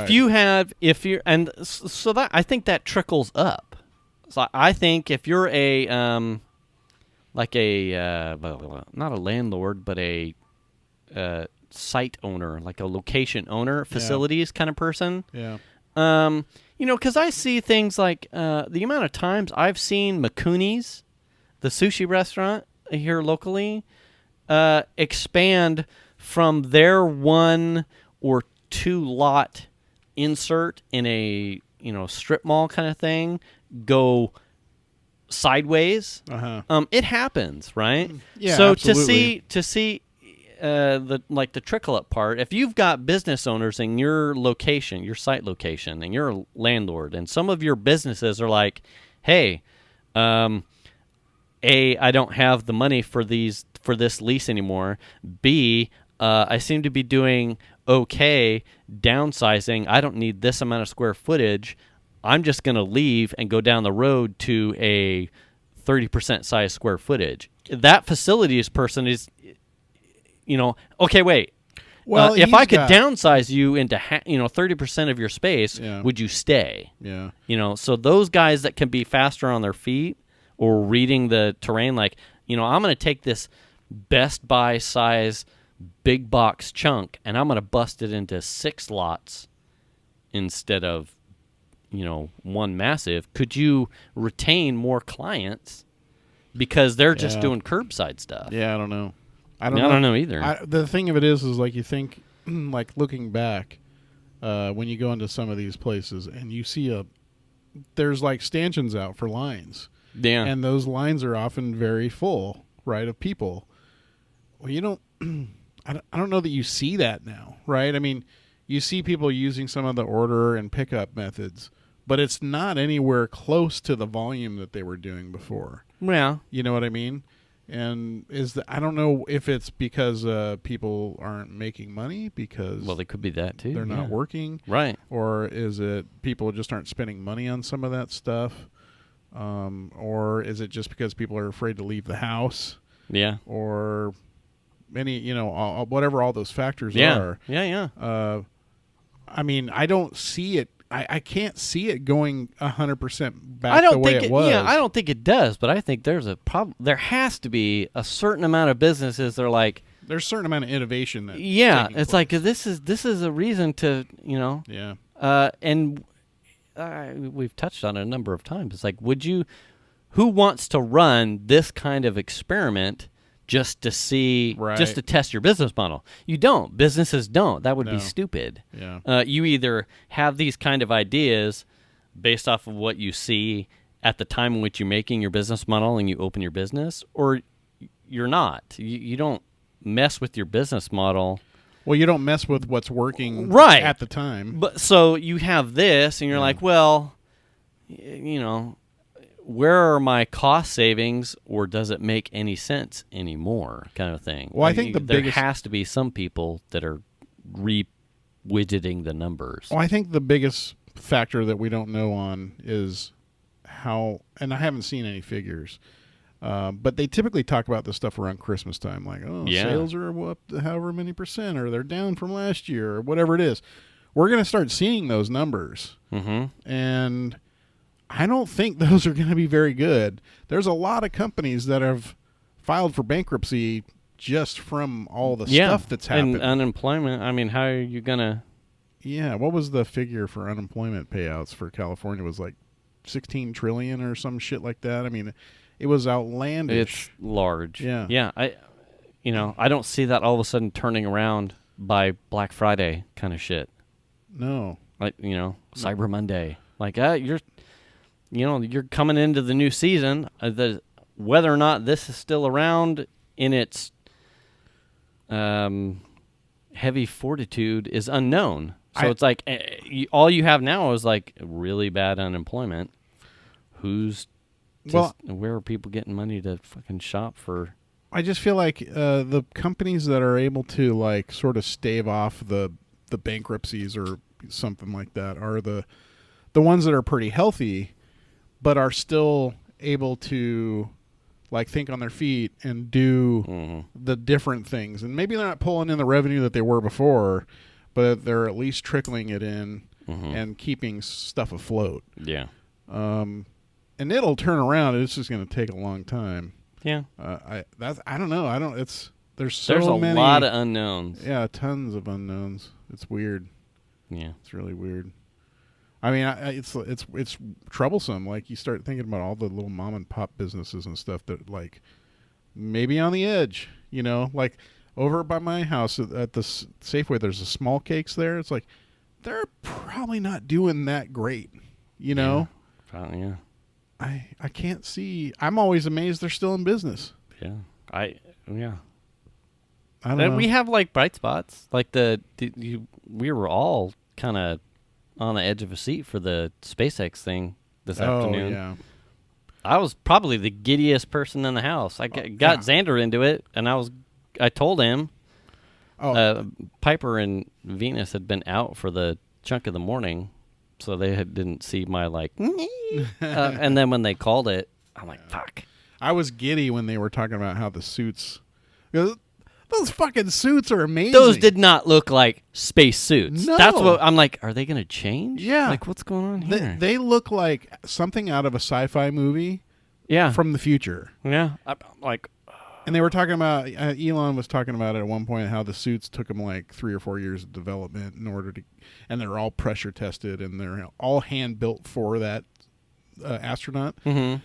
so that, I think that trickles up. So I think if you're a not a landlord, but a site owner, like a location owner, facilities kind of person. Yeah. Because I see things like the amount of times I've seen Makuni's, the sushi restaurant here locally, expand from their 1 or 2 lot insert in a strip mall kind of thing, go sideways. It happens, right? Yeah. So absolutely. to see the trickle up part, if you've got business owners in your location, your site location, and you're a landlord, and some of your businesses are like, hey, I don't have the money for this lease anymore. B, I seem to be doing okay downsizing. I don't need this amount of square footage. I'm just going to leave and go down the road to a 30% size square footage. That facilities person is, okay, wait. Well, if I could downsize you into 30% of your space, would you stay? Yeah. So those guys that can be faster on their feet or reading the terrain, like, I'm going to take this Best Buy size big box chunk and I'm going to bust it into 6 lots instead of, 1 massive. Could you retain more clients because they're just doing curbside stuff? Yeah, I don't know. I don't know either. The thing of it is like, you think, like, looking back, when you go into some of these places and you see there's like stanchions out for lines. Yeah. And those lines are often very full, right, of people. Well, you don't, I don't know that you see that now, right? I mean, you see people using some of the order and pickup methods, but it's not anywhere close to the volume that they were doing before. Yeah. You know what I mean? And I don't know if it's because people aren't making money because it could be that too. They're not working, right? Or is it people just aren't spending money on some of that stuff? Or is it just because people are afraid to leave the house? Yeah. Or whatever all those factors are. Yeah. I mean, I don't see it. I can't see it going 100% back the way it was. Yeah, I don't think it does, but I think there's a problem. There has to be a certain amount of businesses that are like, there's a certain amount of innovation that it's like this is a reason to and we've touched on it a number of times. It's like, who wants to run this kind of experiment just to see, just to test your business model? You don't. Businesses don't. That would be stupid. Yeah. You either have these kind of ideas based off of what you see at the time in which you're making your business model and you open your business, or you're not. You don't mess with your business model. Well, you don't mess with what's working at the time. But so you have this, and you're like, well, where are my cost savings, or does it make any sense anymore, kind of thing? Well, I think there has to be some people that are re-widgeting the numbers. Well, I think the biggest factor that we don't know on is how, and I haven't seen any figures, but they typically talk about this stuff around Christmas time, like, sales are up to however many percent, or they're down from last year, or whatever it is. We're going to start seeing those numbers, and I don't think those are going to be very good. There's a lot of companies that have filed for bankruptcy just from all the stuff that's happened. And unemployment, I mean, how are you going to... Yeah, what was the figure for unemployment payouts for California? It was like $16 trillion or some shit like that. I mean, It was outlandish. It's large. Yeah. I don't see that all of a sudden turning around by Black Friday kind of shit. No. Like, Cyber Monday. Like, you're coming into the new season. Whether or not this is still around in its heavy fortitude is unknown. So it's like all you have now is like really bad unemployment. Where are people getting money to fucking shop for? I just feel like the companies that are able to like sort of stave off the bankruptcies or something like that are the ones that are pretty healthy, but are still able to like think on their feet and do the different things. And maybe they're not pulling in the revenue that they were before, but they're at least trickling it in and keeping stuff afloat. Yeah. And it'll turn around. It's just going to take a long time. Yeah. I don't know. There's a many, lot of unknowns. Yeah, tons of unknowns. It's weird. Yeah. It's really weird. I mean, it's troublesome. Like you start thinking about all the little mom and pop businesses and stuff that like maybe on the edge, like over by my house at the Safeway, there's a Small Cakes there. It's like they're probably not doing that great, Yeah. Probably, yeah. I can't see. I'm always amazed they're still in business. Yeah. I don't And know. we have like bright spots. Like we were all kind of on the edge of a seat for the SpaceX thing this afternoon. Yeah. I was probably the giddiest person in the house. I got Xander into it, and I told him Piper and Venus had been out for the chunk of the morning, so they didn't see my like. And then when they called it, I'm like, fuck. I was giddy when they were talking about how the suits. Those fucking suits are amazing. Those did not look like space suits. No. That's what I'm like. Are they going to change? Yeah. Like, what's going on here? They look like something out of a sci-fi movie. Yeah. From the future. Yeah. I'm like. And they were talking about Elon was talking about it at one point how the suits took him like 3 or 4 years of development in order to, and they're all pressure tested and they're all hand built for that astronaut. Mm-hmm.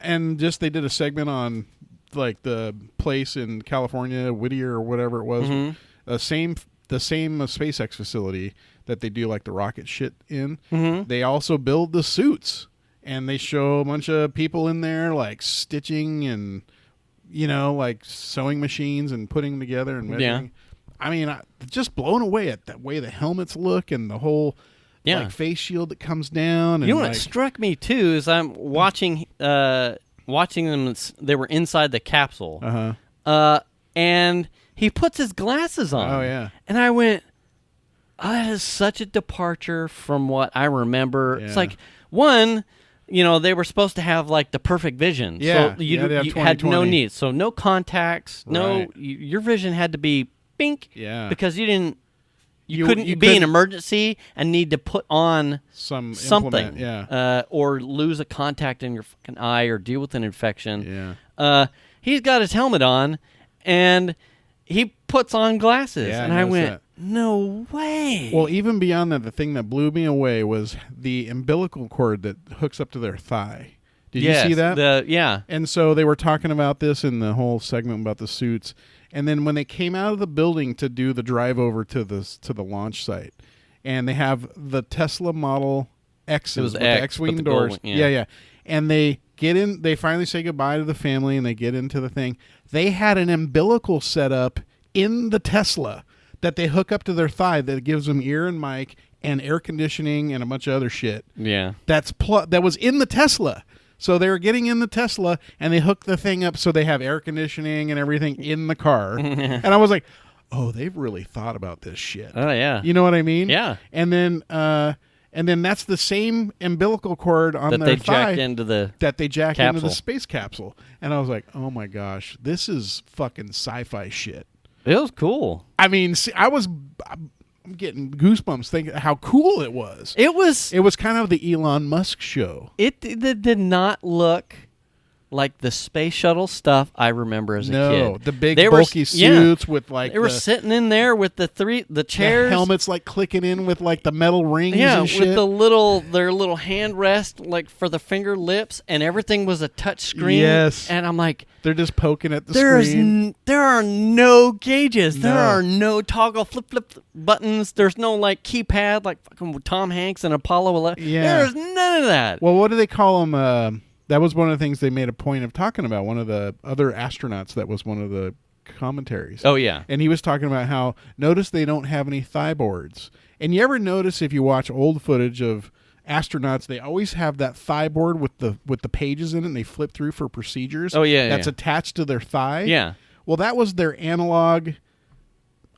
And just they did a segment on like the place in California, Whittier or whatever it was, the same SpaceX facility that they do like the rocket shit in. Mm-hmm. They also build the suits, and they show a bunch of people in there like stitching and like sewing machines and putting together and measuring. Yeah. I mean, just blown away at the way the helmets look and the whole like face shield that comes down. And what struck me too is I'm watching them. They were inside the capsule, and he puts his glasses on. Oh yeah, and I went, "Oh, that is such a departure from what I remember." Yeah. It's like one, they were supposed to have like the perfect vision. Yeah, so you had no needs, so no contacts, your vision had to be pink. Yeah, because you didn't. You couldn't be an emergency and need to put on something, or lose a contact in your fucking eye or deal with an infection. Yeah, he's got his helmet on, and he puts on glasses, and I went, "No way!" Well, even beyond that, the thing that blew me away was the umbilical cord that hooks up to their thigh. Did you see that? Yeah. And so they were talking about this in the whole segment about the suits. And then when they came out of the building to do the drive over to the launch site, and they have the Tesla Model X's with the X-wing doors. Yeah. And they get in, they finally say goodbye to the family, and they get into the thing. They had an umbilical set up in the Tesla that they hook up to their thigh that gives them ear and mic and air conditioning and a bunch of other shit. Yeah. That was in the Tesla. So they were getting in the Tesla, and they hooked the thing up so they have air conditioning and everything in the car. And I was like, oh, they've really thought about this shit. Oh, yeah. You know what I mean? Yeah. And then that's the same umbilical cord on their thigh that they jack into the space capsule. And I was like, oh, my gosh, this is fucking sci-fi shit. It was cool. I mean, I'm getting goosebumps thinking how cool it was. It was kind of the Elon Musk show. It did not look like the space shuttle stuff I remember as a No, kid. the big They bulky suits with like they were sitting in there with the chairs, the helmets like clicking in with like the metal rings yeah, and shit. with their little hand rest like for the finger lips, and everything was a touch screen. Yes. And I'm like, they're just poking at the screen. There are no gauges. There No. are no toggle flip buttons. There's no like keypad like fucking Tom Hanks and Apollo 11. Yeah. There's none of that. Well, what do they call them? That was one of the things they made a point of talking about. One of the other astronauts, that was one of the commentaries. Oh, yeah. And he was talking about how, notice they don't have any thigh boards. And you ever notice if you watch old footage of astronauts, they always have that thigh board with the pages in it, and they flip through for procedures. Oh, yeah, That's yeah. attached to their thigh. Yeah. Well, that was their analog,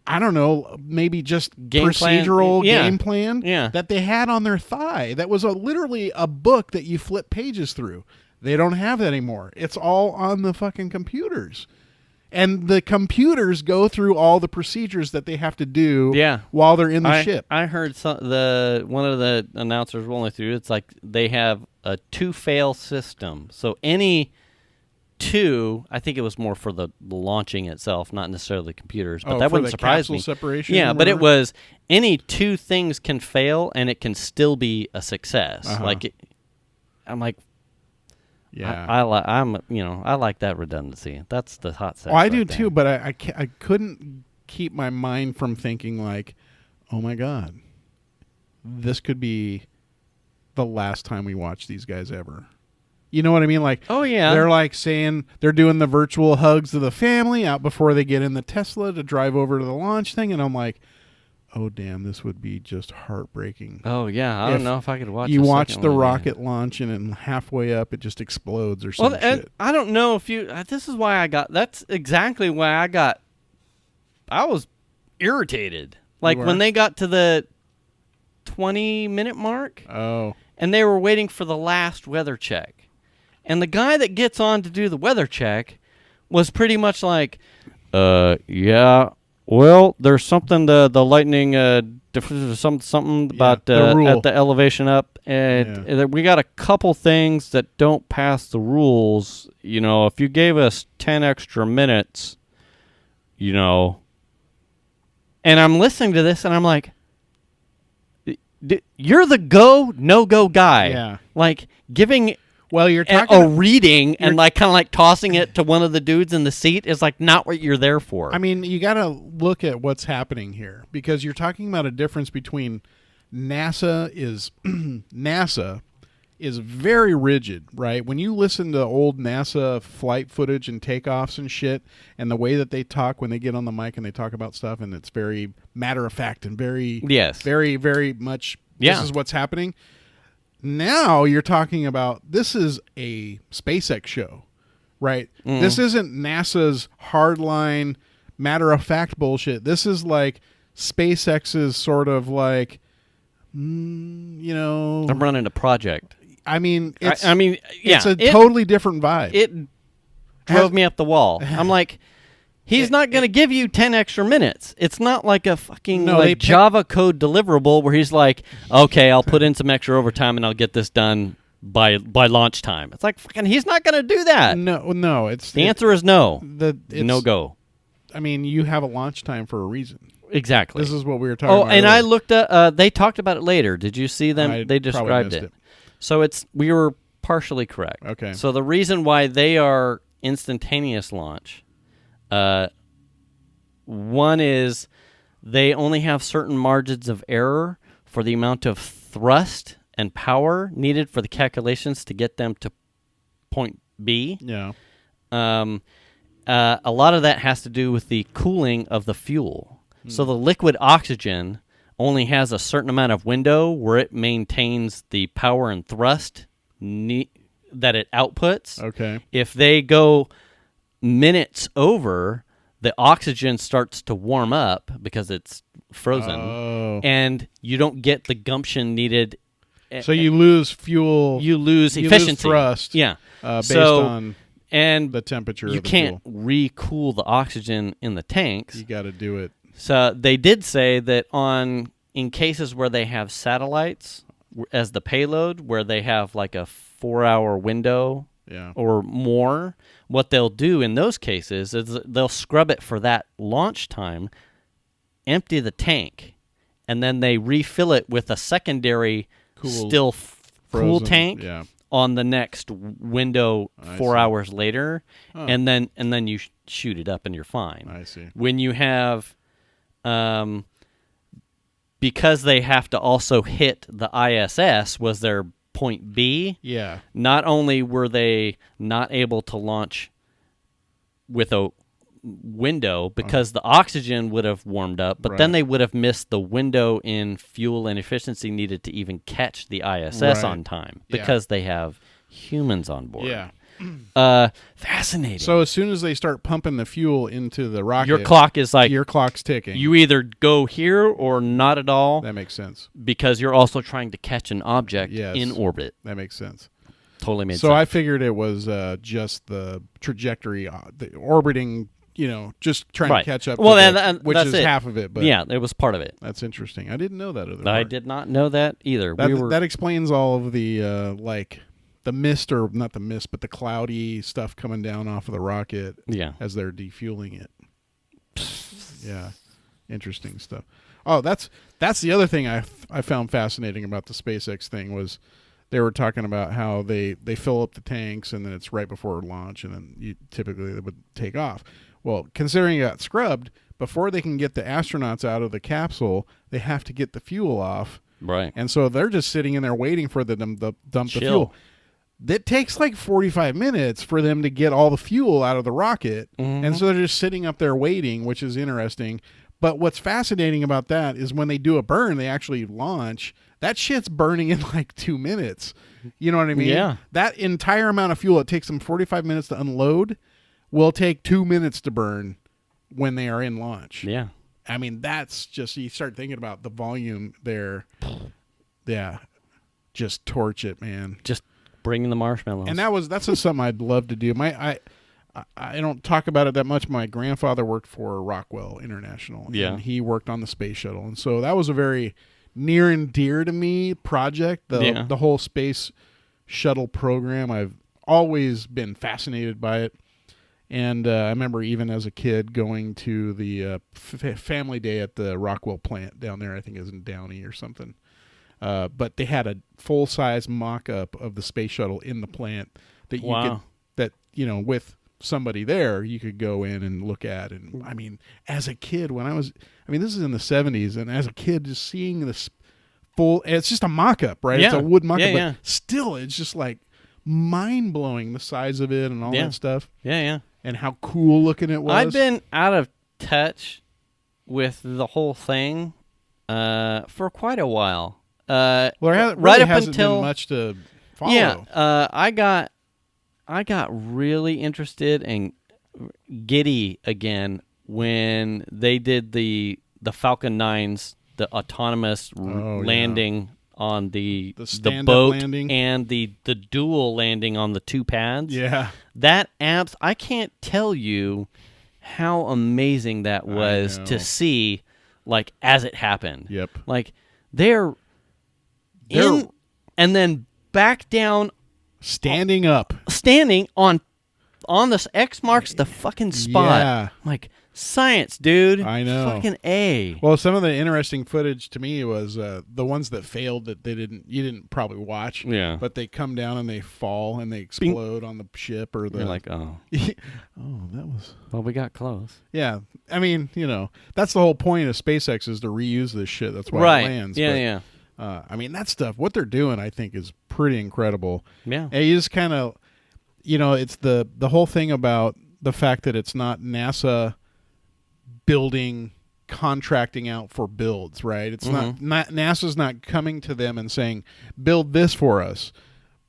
I don't know, maybe just Game plan. procedural Yeah. game plan Yeah. that they had on their thigh. That was literally a book that you flip pages through. They don't have that anymore. It's all on the fucking computers. And the computers go through all the procedures that they have to do while they're in the ship. I heard one of the announcers rolling through. It's like they have a two-fail system. So any two, I think it was more for the launching itself, not necessarily the computers, but that wouldn't surprise me. Separation yeah, but it was any two things can fail and it can still be a success. Like I'm like, yeah, I like that redundancy. That's the hot set. Oh, I do too, but I couldn't keep my mind from thinking like, oh my God, this could be the last time we watch these guys ever. You know what I mean? Like, oh yeah, they're like saying they're doing the virtual hugs to the family out before they get in the Tesla to drive over to the launch thing, and I'm like, oh damn, this would be just heartbreaking. Oh yeah, I don't know if I could watch. You watch the one, rocket launch, and then halfway up it just explodes or some shit. I don't know if you. This is why I got. That's exactly why I got. I was irritated, like when they got to the 20-minute mark. Oh, and they were waiting for the last weather check. And the guy that gets on to do the weather check was pretty much like, yeah, well, there's something, the lightning, something about at the elevation up. And we got a couple things that don't pass the rules. You know, if you gave us 10 extra minutes, you know. And I'm listening to this and I'm like, you're the no-go guy. Yeah. Like giving... Well, you're talking a reading and like kind of like tossing it to one of the dudes in the seat is like not what you're there for. I mean, you got to look at what's happening here, because you're talking about a difference between NASA is very rigid, right? When you listen to old NASA flight footage and takeoffs and shit, and the way that they talk when they get on the mic and they talk about stuff, and it's very matter of fact and very very much this is what's happening. Now you're talking about, this is a SpaceX show, right? This isn't NASA's hardline matter-of-fact bullshit. This is like SpaceX's sort of like, you know... I'm running a project. I mean, it's a totally different vibe. It drove me up the wall. I'm like... He's not going to give you 10 extra minutes. It's not like a fucking Java code deliverable where he's like, okay, I'll put in some extra overtime and I'll get this done by launch time. It's like, fucking, he's not going to do that. No. The answer is no. No go. I mean, you have a launch time for a reason. Exactly. This is what we were talking about. Oh, and earlier. I looked at, they talked about it later. Did you see them? They described it. So we were partially correct. Okay. So the reason why they are instantaneous launch, one is they only have certain margins of error for the amount of thrust and power needed for the calculations to get them to point B. Yeah. A lot of that has to do with the cooling of the fuel. So the liquid oxygen only has a certain amount of window where it maintains the power and thrust that it outputs. Okay. If they go minutes over, the oxygen starts to warm up because it's frozen, and you don't get the gumption needed. So you lose fuel. You lose efficiency. Lose thrust. Yeah. Based on the temperature. You of the can't fuel. re-cool the oxygen in the tanks. You got to do it. So they did say that in cases where they have satellites as the payload, where they have like a 4-hour window Yeah. or more, what they'll do in those cases is they'll scrub it for that launch time, empty the tank, and then they refill it with a secondary cool Frozen, tank on the next window 4 hours later, and then you shoot it up and you're fine. I see. When you have, because they have to also hit the ISS was their point B. Yeah. Not only were they not able to launch with a window because the oxygen would have warmed up, but then they would have missed the window in fuel and efficiency needed to even catch the ISS on time because they have humans on board. Yeah. Fascinating. So as soon as they start pumping the fuel into the rocket, your clock is like, your clock's ticking. you either go here or not at all. That makes sense. Because you're also trying to catch an object in orbit. That makes sense. Totally made sense. So I figured it was just the trajectory, the orbiting, just trying to catch up. Well, which that's is it. half of it. But yeah, it was part of it. That's interesting. I didn't know that. I did not know that either. That explains all of the the mist, or not the mist, but the cloudy stuff coming down off of the rocket. Yeah. As they're defueling it. Yeah, interesting stuff. Oh, that's the other thing I found fascinating about the SpaceX thing was they were talking about how they fill up the tanks and then it's right before launch and then typically they would take off. Well, considering it got scrubbed, before they can get the astronauts out of the capsule, they have to get the fuel off. Right. And so they're just sitting in there waiting for them to dump the fuel. That takes like 45 minutes for them to get all the fuel out of the rocket. Mm-hmm. And so they're just sitting up there waiting, which is interesting. But what's fascinating about that is when they do a burn, they actually launch. That shit's burning in like 2 minutes. You know what I mean? Yeah. That entire amount of fuel, it takes them 45 minutes to unload, will take 2 minutes to burn when they are in launch. Yeah. I mean, that's just, you start thinking about the volume there. Yeah. Just torch it, man. Just bringing the marshmallows. And that's just something I'd love to do. I don't talk about it that much. My grandfather worked for Rockwell International. Yeah. And he worked on the space shuttle. And so that was a very near and dear to me project. The whole space shuttle program. I've always been fascinated by it. And I remember even as a kid going to the family day at the Rockwell plant down there. I think it was in Downey or something. But they had a full-size mock-up of the space shuttle in the plant that you could, with somebody there, you could go in and look at. And I mean, as a kid, this is in the 70s, and as a kid, just seeing this it's just a mock-up, right? Yeah. It's a wood mock-up, Yeah. but still, it's just like mind-blowing, the size of it and all that stuff. Yeah, yeah. And how cool looking it was. I've been out of touch with the whole thing for quite a while. Well, there right up hasn't until been much to follow. Yeah, I got really interested and giddy again when they did the Falcon 9s, the autonomous landing on the boat landing. And the dual landing on the two pads. Yeah. That I can't tell you how amazing that was to see, like, as it happened. Yep. Like, they're in and then back down, standing on this X marks the fucking spot. Yeah. Like, science, dude. I know. Fucking A. Well, some of the interesting footage to me was the ones that failed that you didn't probably watch. Yeah. But they come down and they fall and they explode on the ship or the. You're like, oh. Oh, that was. Well, we got close. Yeah. I mean, that's the whole point of SpaceX is to reuse this shit. That's why it lands. Yeah, but, yeah. I mean, that stuff, what they're doing, I think, is pretty incredible. Yeah. And you just kind of, it's the whole thing about the fact that it's not NASA contracting out for builds, right? It's not NASA's not coming to them and saying, build this for us.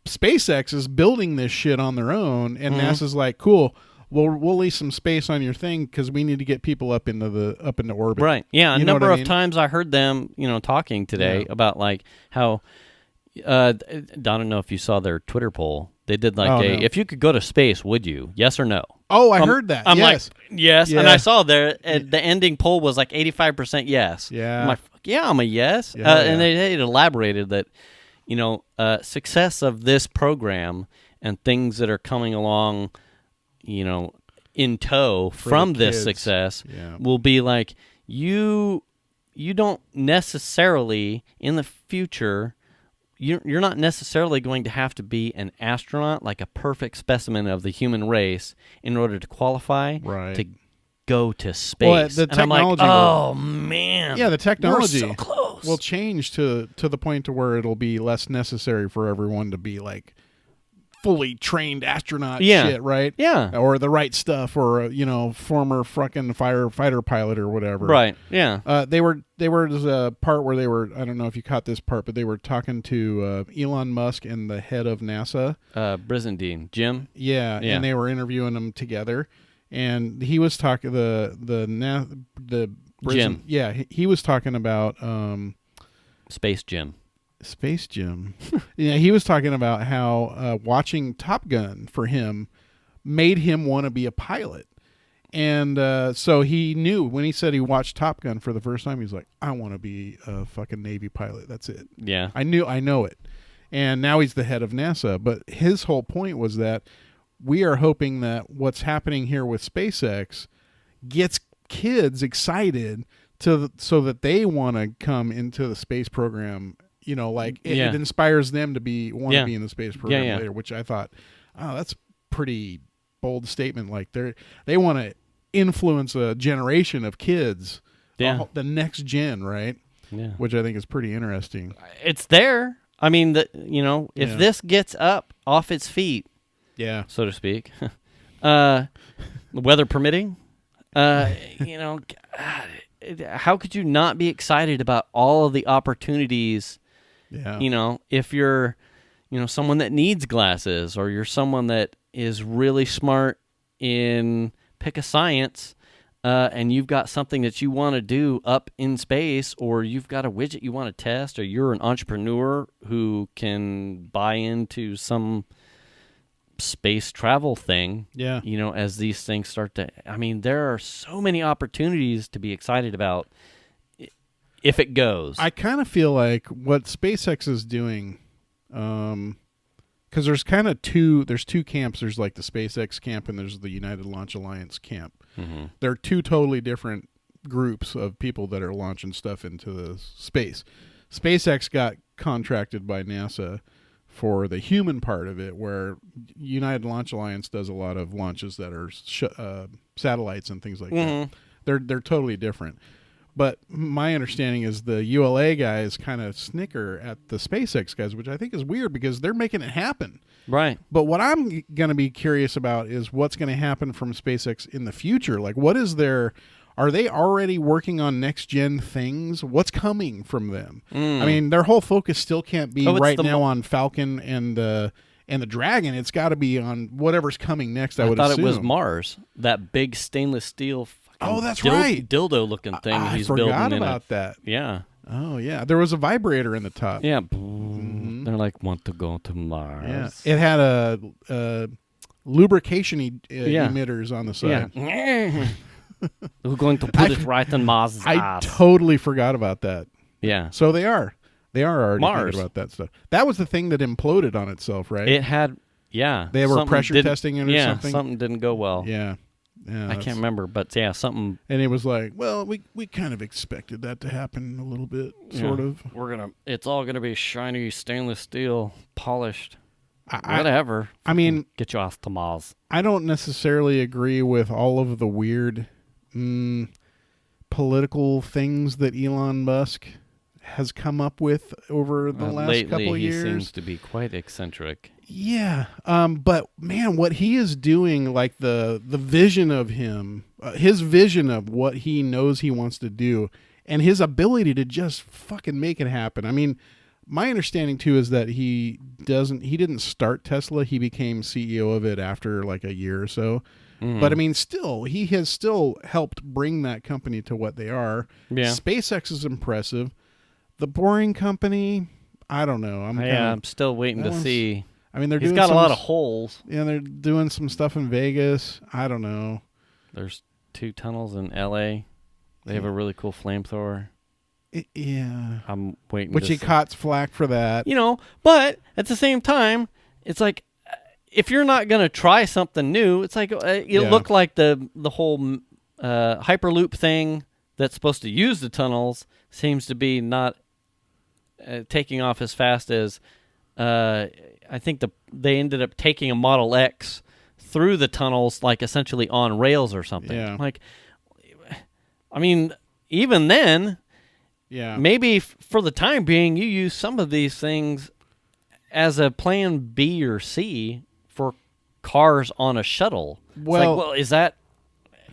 SpaceX is building this shit on their own, and NASA's like, cool, we'll leave some space on your thing because we need to get people up into orbit. Right. Yeah. You A know number what I of mean? times I heard them, talking today about like how I don't know if you saw their Twitter poll. They did like if you could go to space, would you? Yes or no? Oh, I heard that. I'm yes. like, yes. Yeah. And I saw the ending poll was like 85% yes. Yeah. I'm like, yeah, I'm a yes. Yeah, And they elaborated that, success of this program and things that are coming along, in tow from this kids. success Yeah. will be like, you don't necessarily, in the future, you're not necessarily going to have to be an astronaut, like a perfect specimen of the human race, in order to qualify Right. to go to space. Well, the and I'm like, technology oh, man. Yeah, the technology We're so close. will change to the point to where it'll be less necessary for everyone to be like fully trained astronaut shit, right? Yeah. Or the right stuff, or former fucking fighter pilot or whatever. Right. Yeah. There's a part where they were, I don't know if you caught this part, but they were talking to Elon Musk and the head of NASA. Brizendine. Jim? Yeah, Yeah. and they were interviewing them together, and he was talking Jim. Yeah, he was talking about Space Jim. Space Jim. Yeah, he was talking about how watching Top Gun for him made him want to be a pilot. And so he knew when he said he watched Top Gun for the first time, he's like, I want to be a fucking Navy pilot. That's it. Yeah. I know it. And now he's the head of NASA. But his whole point was that we are hoping that what's happening here with SpaceX gets kids excited so that they want to come into the space program. It inspires them to want to be in the space program later, which I thought, that's a pretty bold statement. Like they want to influence a generation of kids, the next gen, right? Yeah. Which I think is pretty interesting. It's there. I mean, if this gets up off its feet, so to speak, weather permitting, God, how could you not be excited about all of the opportunities? Yeah. If you're, someone that needs glasses, or you're someone that is really smart in pick a science, and you've got something that you want to do up in space, or you've got a widget you want to test, or you're an entrepreneur who can buy into some space travel thing. Yeah. As these things start to, there are so many opportunities to be excited about. If it goes. I kind of feel like what SpaceX is doing, because there's kind of two camps. There's like the SpaceX camp and there's the United Launch Alliance camp. Mm-hmm. They're two totally different groups of people that are launching stuff into the space. SpaceX got contracted by NASA for the human part of it, where United Launch Alliance does a lot of launches that are satellites and things like that. They're totally different. But my understanding is the ULA guys kind of snicker at the SpaceX guys, which I think is weird because they're making it happen. Right. But what I'm going to be curious about is what's going to happen from SpaceX in the future. Like, what is their... Are they already working on next-gen things? What's coming from them? I mean, their whole focus still can't be right now on Falcon and the Dragon. It's got to be on whatever's coming next, I would assume. I thought it was Mars, that big stainless steel that's right. dildo-looking thing he's building. I forgot about that. Yeah. Oh, yeah. There was a vibrator in the top. Yeah. They're like, want to go to Mars. Yeah. It had a lubrication emitters on the side. Yeah. We're going to put it right on Mars' I ass. totally forgot about that. Yeah. So they are already Mars. thinking about that stuff. That was the thing that imploded on itself, right? It had, They were pressure testing it or something? Yeah, something didn't go well. Yeah. I can't remember, but something. And it was like, well, we kind of expected that to happen a little bit, sort of. It's all gonna be shiny stainless steel, polished. Whatever. I mean, get you off to Mars. I don't necessarily agree with all of the weird political things that Elon Musk has come up with over the last couple of years. Lately, he seems to be quite eccentric. Yeah, but man, what he is doing, like the vision of him, his vision of what he knows he wants to do, and his ability to just fucking make it happen. I mean, my understanding too is that he didn't start Tesla. He became CEO of it after like a year or so. But I mean, still, he has still helped bring that company to what they are. Yeah. SpaceX is impressive. The Boring Company, I don't know. I'm still waiting to see. I mean, he's got a lot of holes. Yeah, they're doing some stuff in Vegas. I don't know. There's 2 tunnels in L.A. They have a really cool flamethrower. Yeah. I'm waiting Which he caught flack for that. But at the same time, it's like if you're not going to try something new, it's like it looked like the whole Hyperloop thing that's supposed to use the tunnels seems to be not taking off as fast as I think they ended up taking a Model X through the tunnels, like essentially on rails or something. Yeah. Like, I mean, even then, maybe for the time being, you use some of these things as a plan B or C for cars on a shuttle. Well, is that,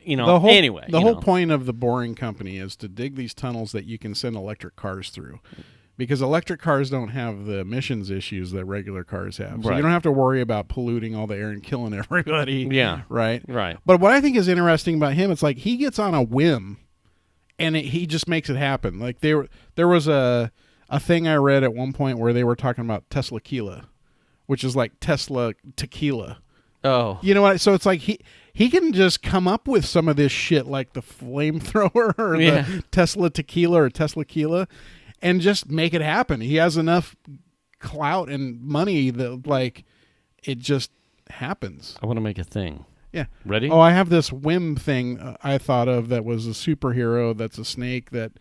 the whole point of the Boring Company is to dig these tunnels that you can send electric cars through. Because electric cars don't have the emissions issues that regular cars have. So you don't have to worry about polluting all the air and killing everybody. Yeah. Right? Right. But what I think is interesting about him, it's like he gets on a whim and he just makes it happen. Like there was a thing I read at one point where they were talking about Tesla Tequila, which is like Tesla tequila. Oh. You know what? So it's like he can just come up with some of this shit like the flamethrower or the Tesla tequila or Tesla Tequila and just make it happen. He has enough clout and money that like it just happens. I want to make a thing. Yeah. Ready? Oh, I have this whim thing I thought of that was a superhero that's a snake that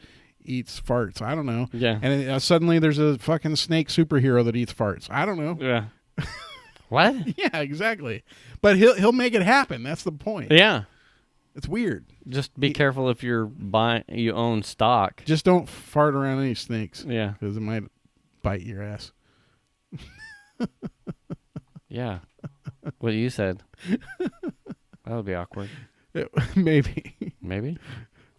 eats farts. I don't know. Yeah. And suddenly there's a fucking snake superhero that eats farts. I don't know. Yeah. What? Yeah, exactly. But he'll make it happen. That's the point. Yeah. It's weird. Just be careful if you own stock. Just don't fart around any snakes. Yeah. Because it might bite your ass. Yeah. What you said. That would be awkward. Maybe. Maybe?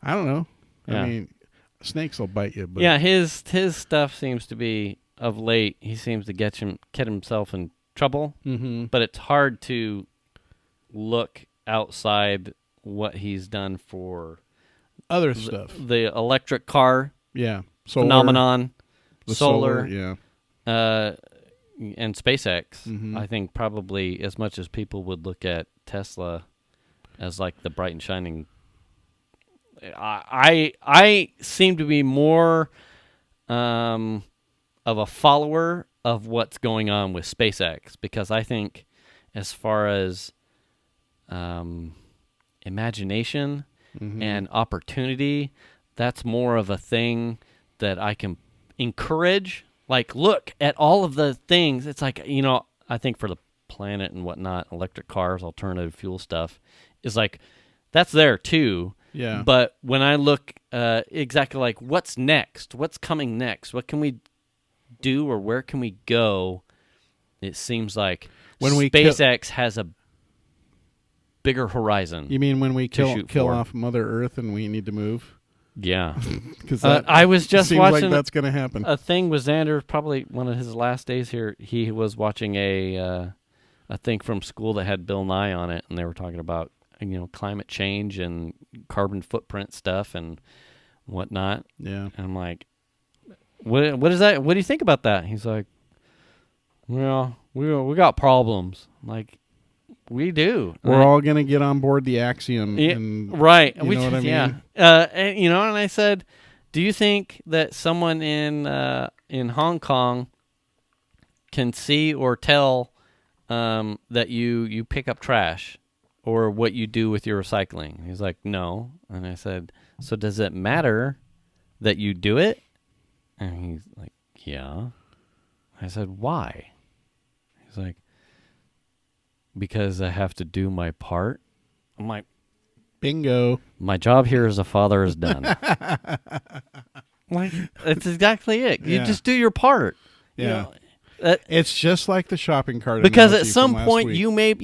I don't know. Yeah. I mean, snakes will bite you. But yeah, his stuff seems to be, of late, he seems to get himself in trouble. Mm-hmm. But it's hard to look outside what he's done for other stuff. The electric car solar, phenomenon, the solar, and SpaceX. Mm-hmm. I think probably as much as people would look at Tesla as like the bright and shining. I seem to be more of a follower of what's going on with SpaceX because I think as far as imagination and opportunity, that's more of a thing that I can encourage. Like, look at all of the things. It's like, I think for the planet and whatnot, electric cars, alternative fuel stuff is like, that's there too. Yeah. But when I look exactly like what's next, what's coming next, what can we do or where can we go, it seems like when SpaceX has a bigger horizon. You mean when we kill off Mother Earth and we need to move? Yeah. Because I was just seems watching like that's going to happen. A thing with Xander, probably one of his last days here. He was watching a thing from school that had Bill Nye on it, and they were talking about climate change and carbon footprint stuff and whatnot. Yeah. And I'm like, what is that? What do you think about that? He's like, well, we got problems. I'm like, we do. We're all going to get on board the Axiom. Yeah, and, right. You know what I mean? Yeah. And I said, do you think that someone in Hong Kong can see or tell that you pick up trash or what you do with your recycling? He's like, no. And I said, so does it matter that you do it? And he's like, yeah. I said, why? He's like, because I have to do my part. I'm like, bingo. My job here as a father is done. Like, that's exactly it. You just do your part. Yeah. It's just like the shopping cart. Because at some point you may,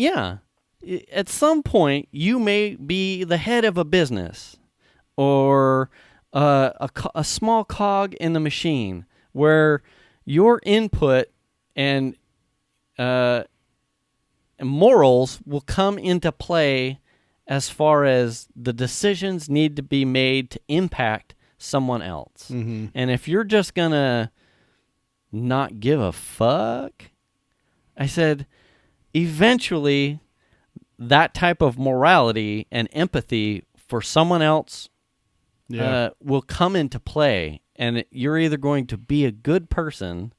at some point you may be the head of a business or a small cog in the machine where your input and morals will come into play as far as the decisions need to be made to impact someone else. Mm-hmm. And if you're just going to not give a fuck, I said, eventually that type of morality and empathy for someone else will come into play. And you're either going to be a good person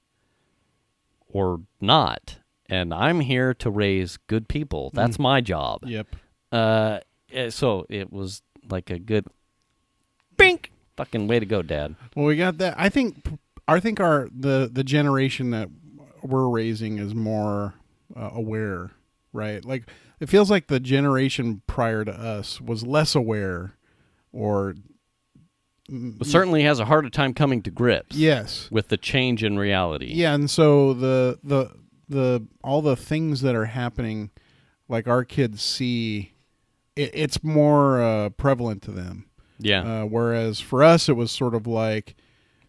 or not. and I'm here to raise good people. That's my job. Yep. So it was like a good bink fucking way to go, Dad. Well, we got that. I think the generation that we're raising is more aware, right? Like it feels like the generation prior to us was less aware, or certainly has a harder time coming to grips. Yes, with the change in reality. Yeah, and so the all the things that are happening, like our kids see, it's more prevalent to them. Yeah. Whereas for us, it was sort of like,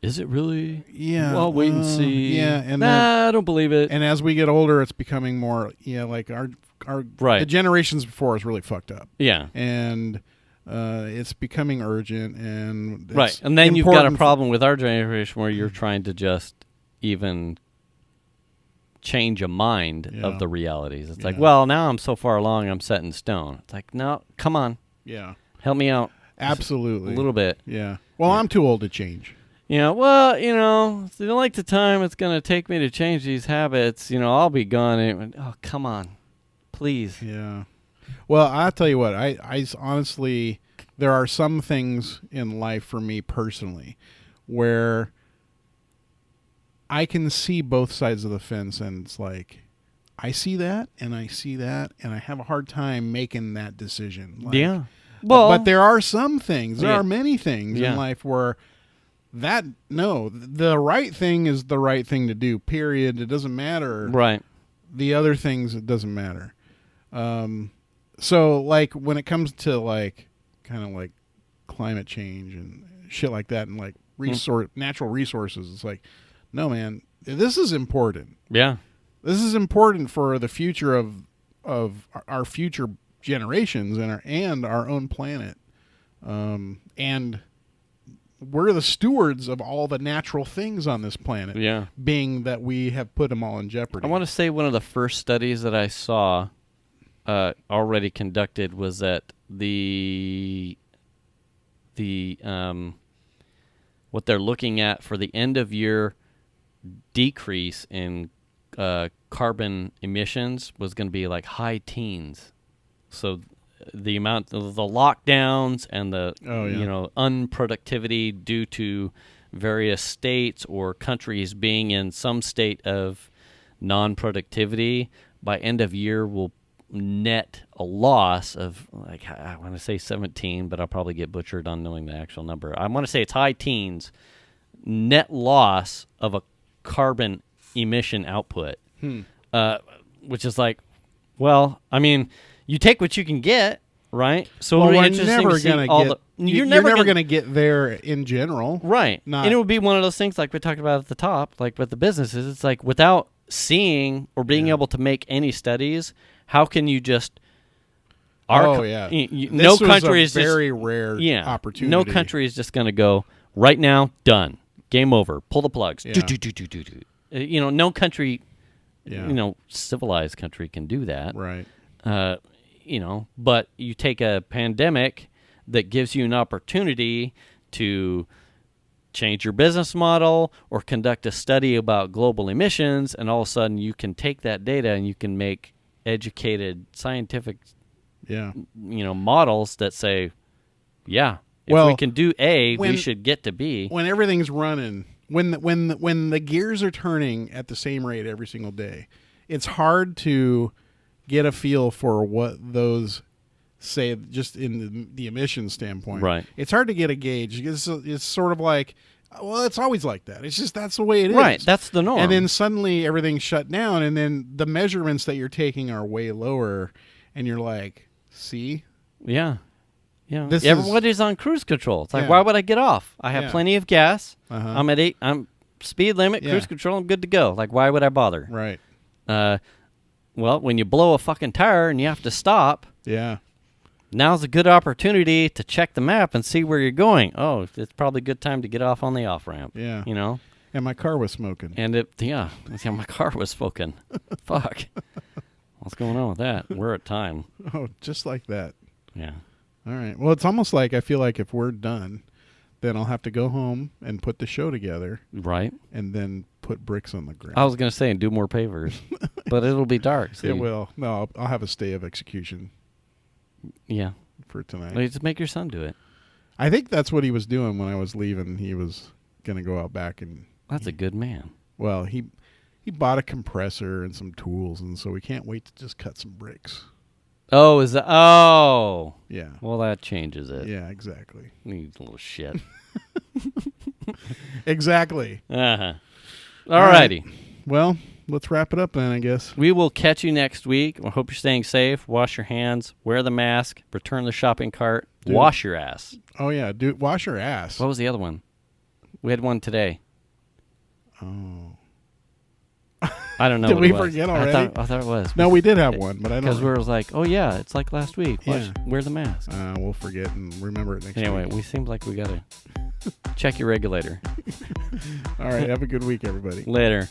is it really? Yeah. Well, wait and see. Yeah, and I don't believe it. And as we get older, it's becoming more. Yeah, like our the generations before us really fucked up. Yeah. And it's becoming urgent, and it's right. And then you've got a problem with our generation where you're trying to just even change a mind of the realities. It's like, well, now I'm so far along, I'm set in stone. It's like, no, come on. Yeah. Help me out. Absolutely. A little bit. Yeah. Well, I'm too old to change. Well, like the time it's going to take me to change these habits, I'll be gone. And, oh, come on. Please. Yeah. Well, I'll tell you what, I honestly, there are some things in life for me personally where I can see both sides of the fence, and it's like, I see that, and I see that, and I have a hard time making that decision. Like, yeah. Well, but there are some things, there are many things in life where the right thing is the right thing to do, period. It doesn't matter. Right. The other things, it doesn't matter. So like when it comes to like kind of like climate change and shit like that, and like natural resources, it's like, no, man, this is important. Yeah. This is important for the future of our future generations and our own planet. And we're the stewards of all the natural things on this planet. Yeah. Being that we have put them all in jeopardy. I want to say one of the first studies that I saw already conducted was that the what they're looking at for the end of year decrease in carbon emissions was going to be like high teens. So the amount of the lockdowns and the unproductivity due to various states or countries being in some state of non-productivity by end of year will net a loss of, like, I want to say 17, but I'll probably get butchered on knowing the actual number. I want to say it's high teens net loss of a carbon emission output, which is like, well, I mean, you take what you can get, right? So well, it'll be interesting to see you're never going to get there in general, right? And it would be one of those things like we talked about at the top, like with the businesses. It's like without seeing or being able to make any studies, how can you just? No country is very rare opportunity. No country is just going to go right now. Done. Game over. Pull the plugs. Yeah. No country, civilized country can do that. Right. But you take a pandemic that gives you an opportunity to change your business model or conduct a study about global emissions, and all of a sudden you can take that data and you can make educated scientific models that say, if we can do A, we should get to B. When everything's running, when the gears are turning at the same rate every single day, it's hard to get a feel for what those say, just in the emissions standpoint. Right. It's hard to get a gauge. It's sort of like, well, it's always like that. It's just that's the way it is. Right. That's the norm. And then suddenly everything's shut down, and then the measurements that you're taking are way lower, and you're like, see? Yeah. Yeah. Everybody's on cruise control. It's like, why would I get off? I have plenty of gas. I'm at 8. I'm speed limit, cruise control. I'm good to go. Like, why would I bother? Right. Well, when you blow a fucking tire and you have to stop, now's a good opportunity to check the map and see where you're going. Oh, it's probably a good time to get off on the off ramp. Yeah. And my car was smoking. And my car was smoking. Fuck. What's going on with that? We're at time. Oh, just like that. Yeah. All right. Well, it's almost like I feel like if we're done, then I'll have to go home and put the show together. Right. And then put bricks on the ground. I was going to say, and do more pavers. But it'll be dark. So It will. No, I'll have a stay of execution Yeah. for tonight. Well, just make your son do it. I think that's what he was doing when I was leaving. He was going to go out back and... That's a good man. Well, he bought a compressor and some tools, and so we can't wait to just cut some bricks. Oh, is that? Oh. Yeah. Well, that changes it. Yeah, exactly. You little shit. Exactly. Uh-huh. All righty. Well, let's wrap it up then, I guess. We will catch you next week. I hope you're staying safe. Wash your hands. Wear the mask. Return the shopping cart. Dude. Wash your ass. Oh, yeah. Wash your ass. What was the other one? We had one today. Oh. I don't know. Did what we it was. forget already? I thought it was. No, we did have one, but I don't Because we were like, oh, yeah, it's like last week. Yeah. Wear the mask. We'll forget and remember it next Anyway, week. we seem like we got to check your regulator. All right. Have a good week, everybody. Later.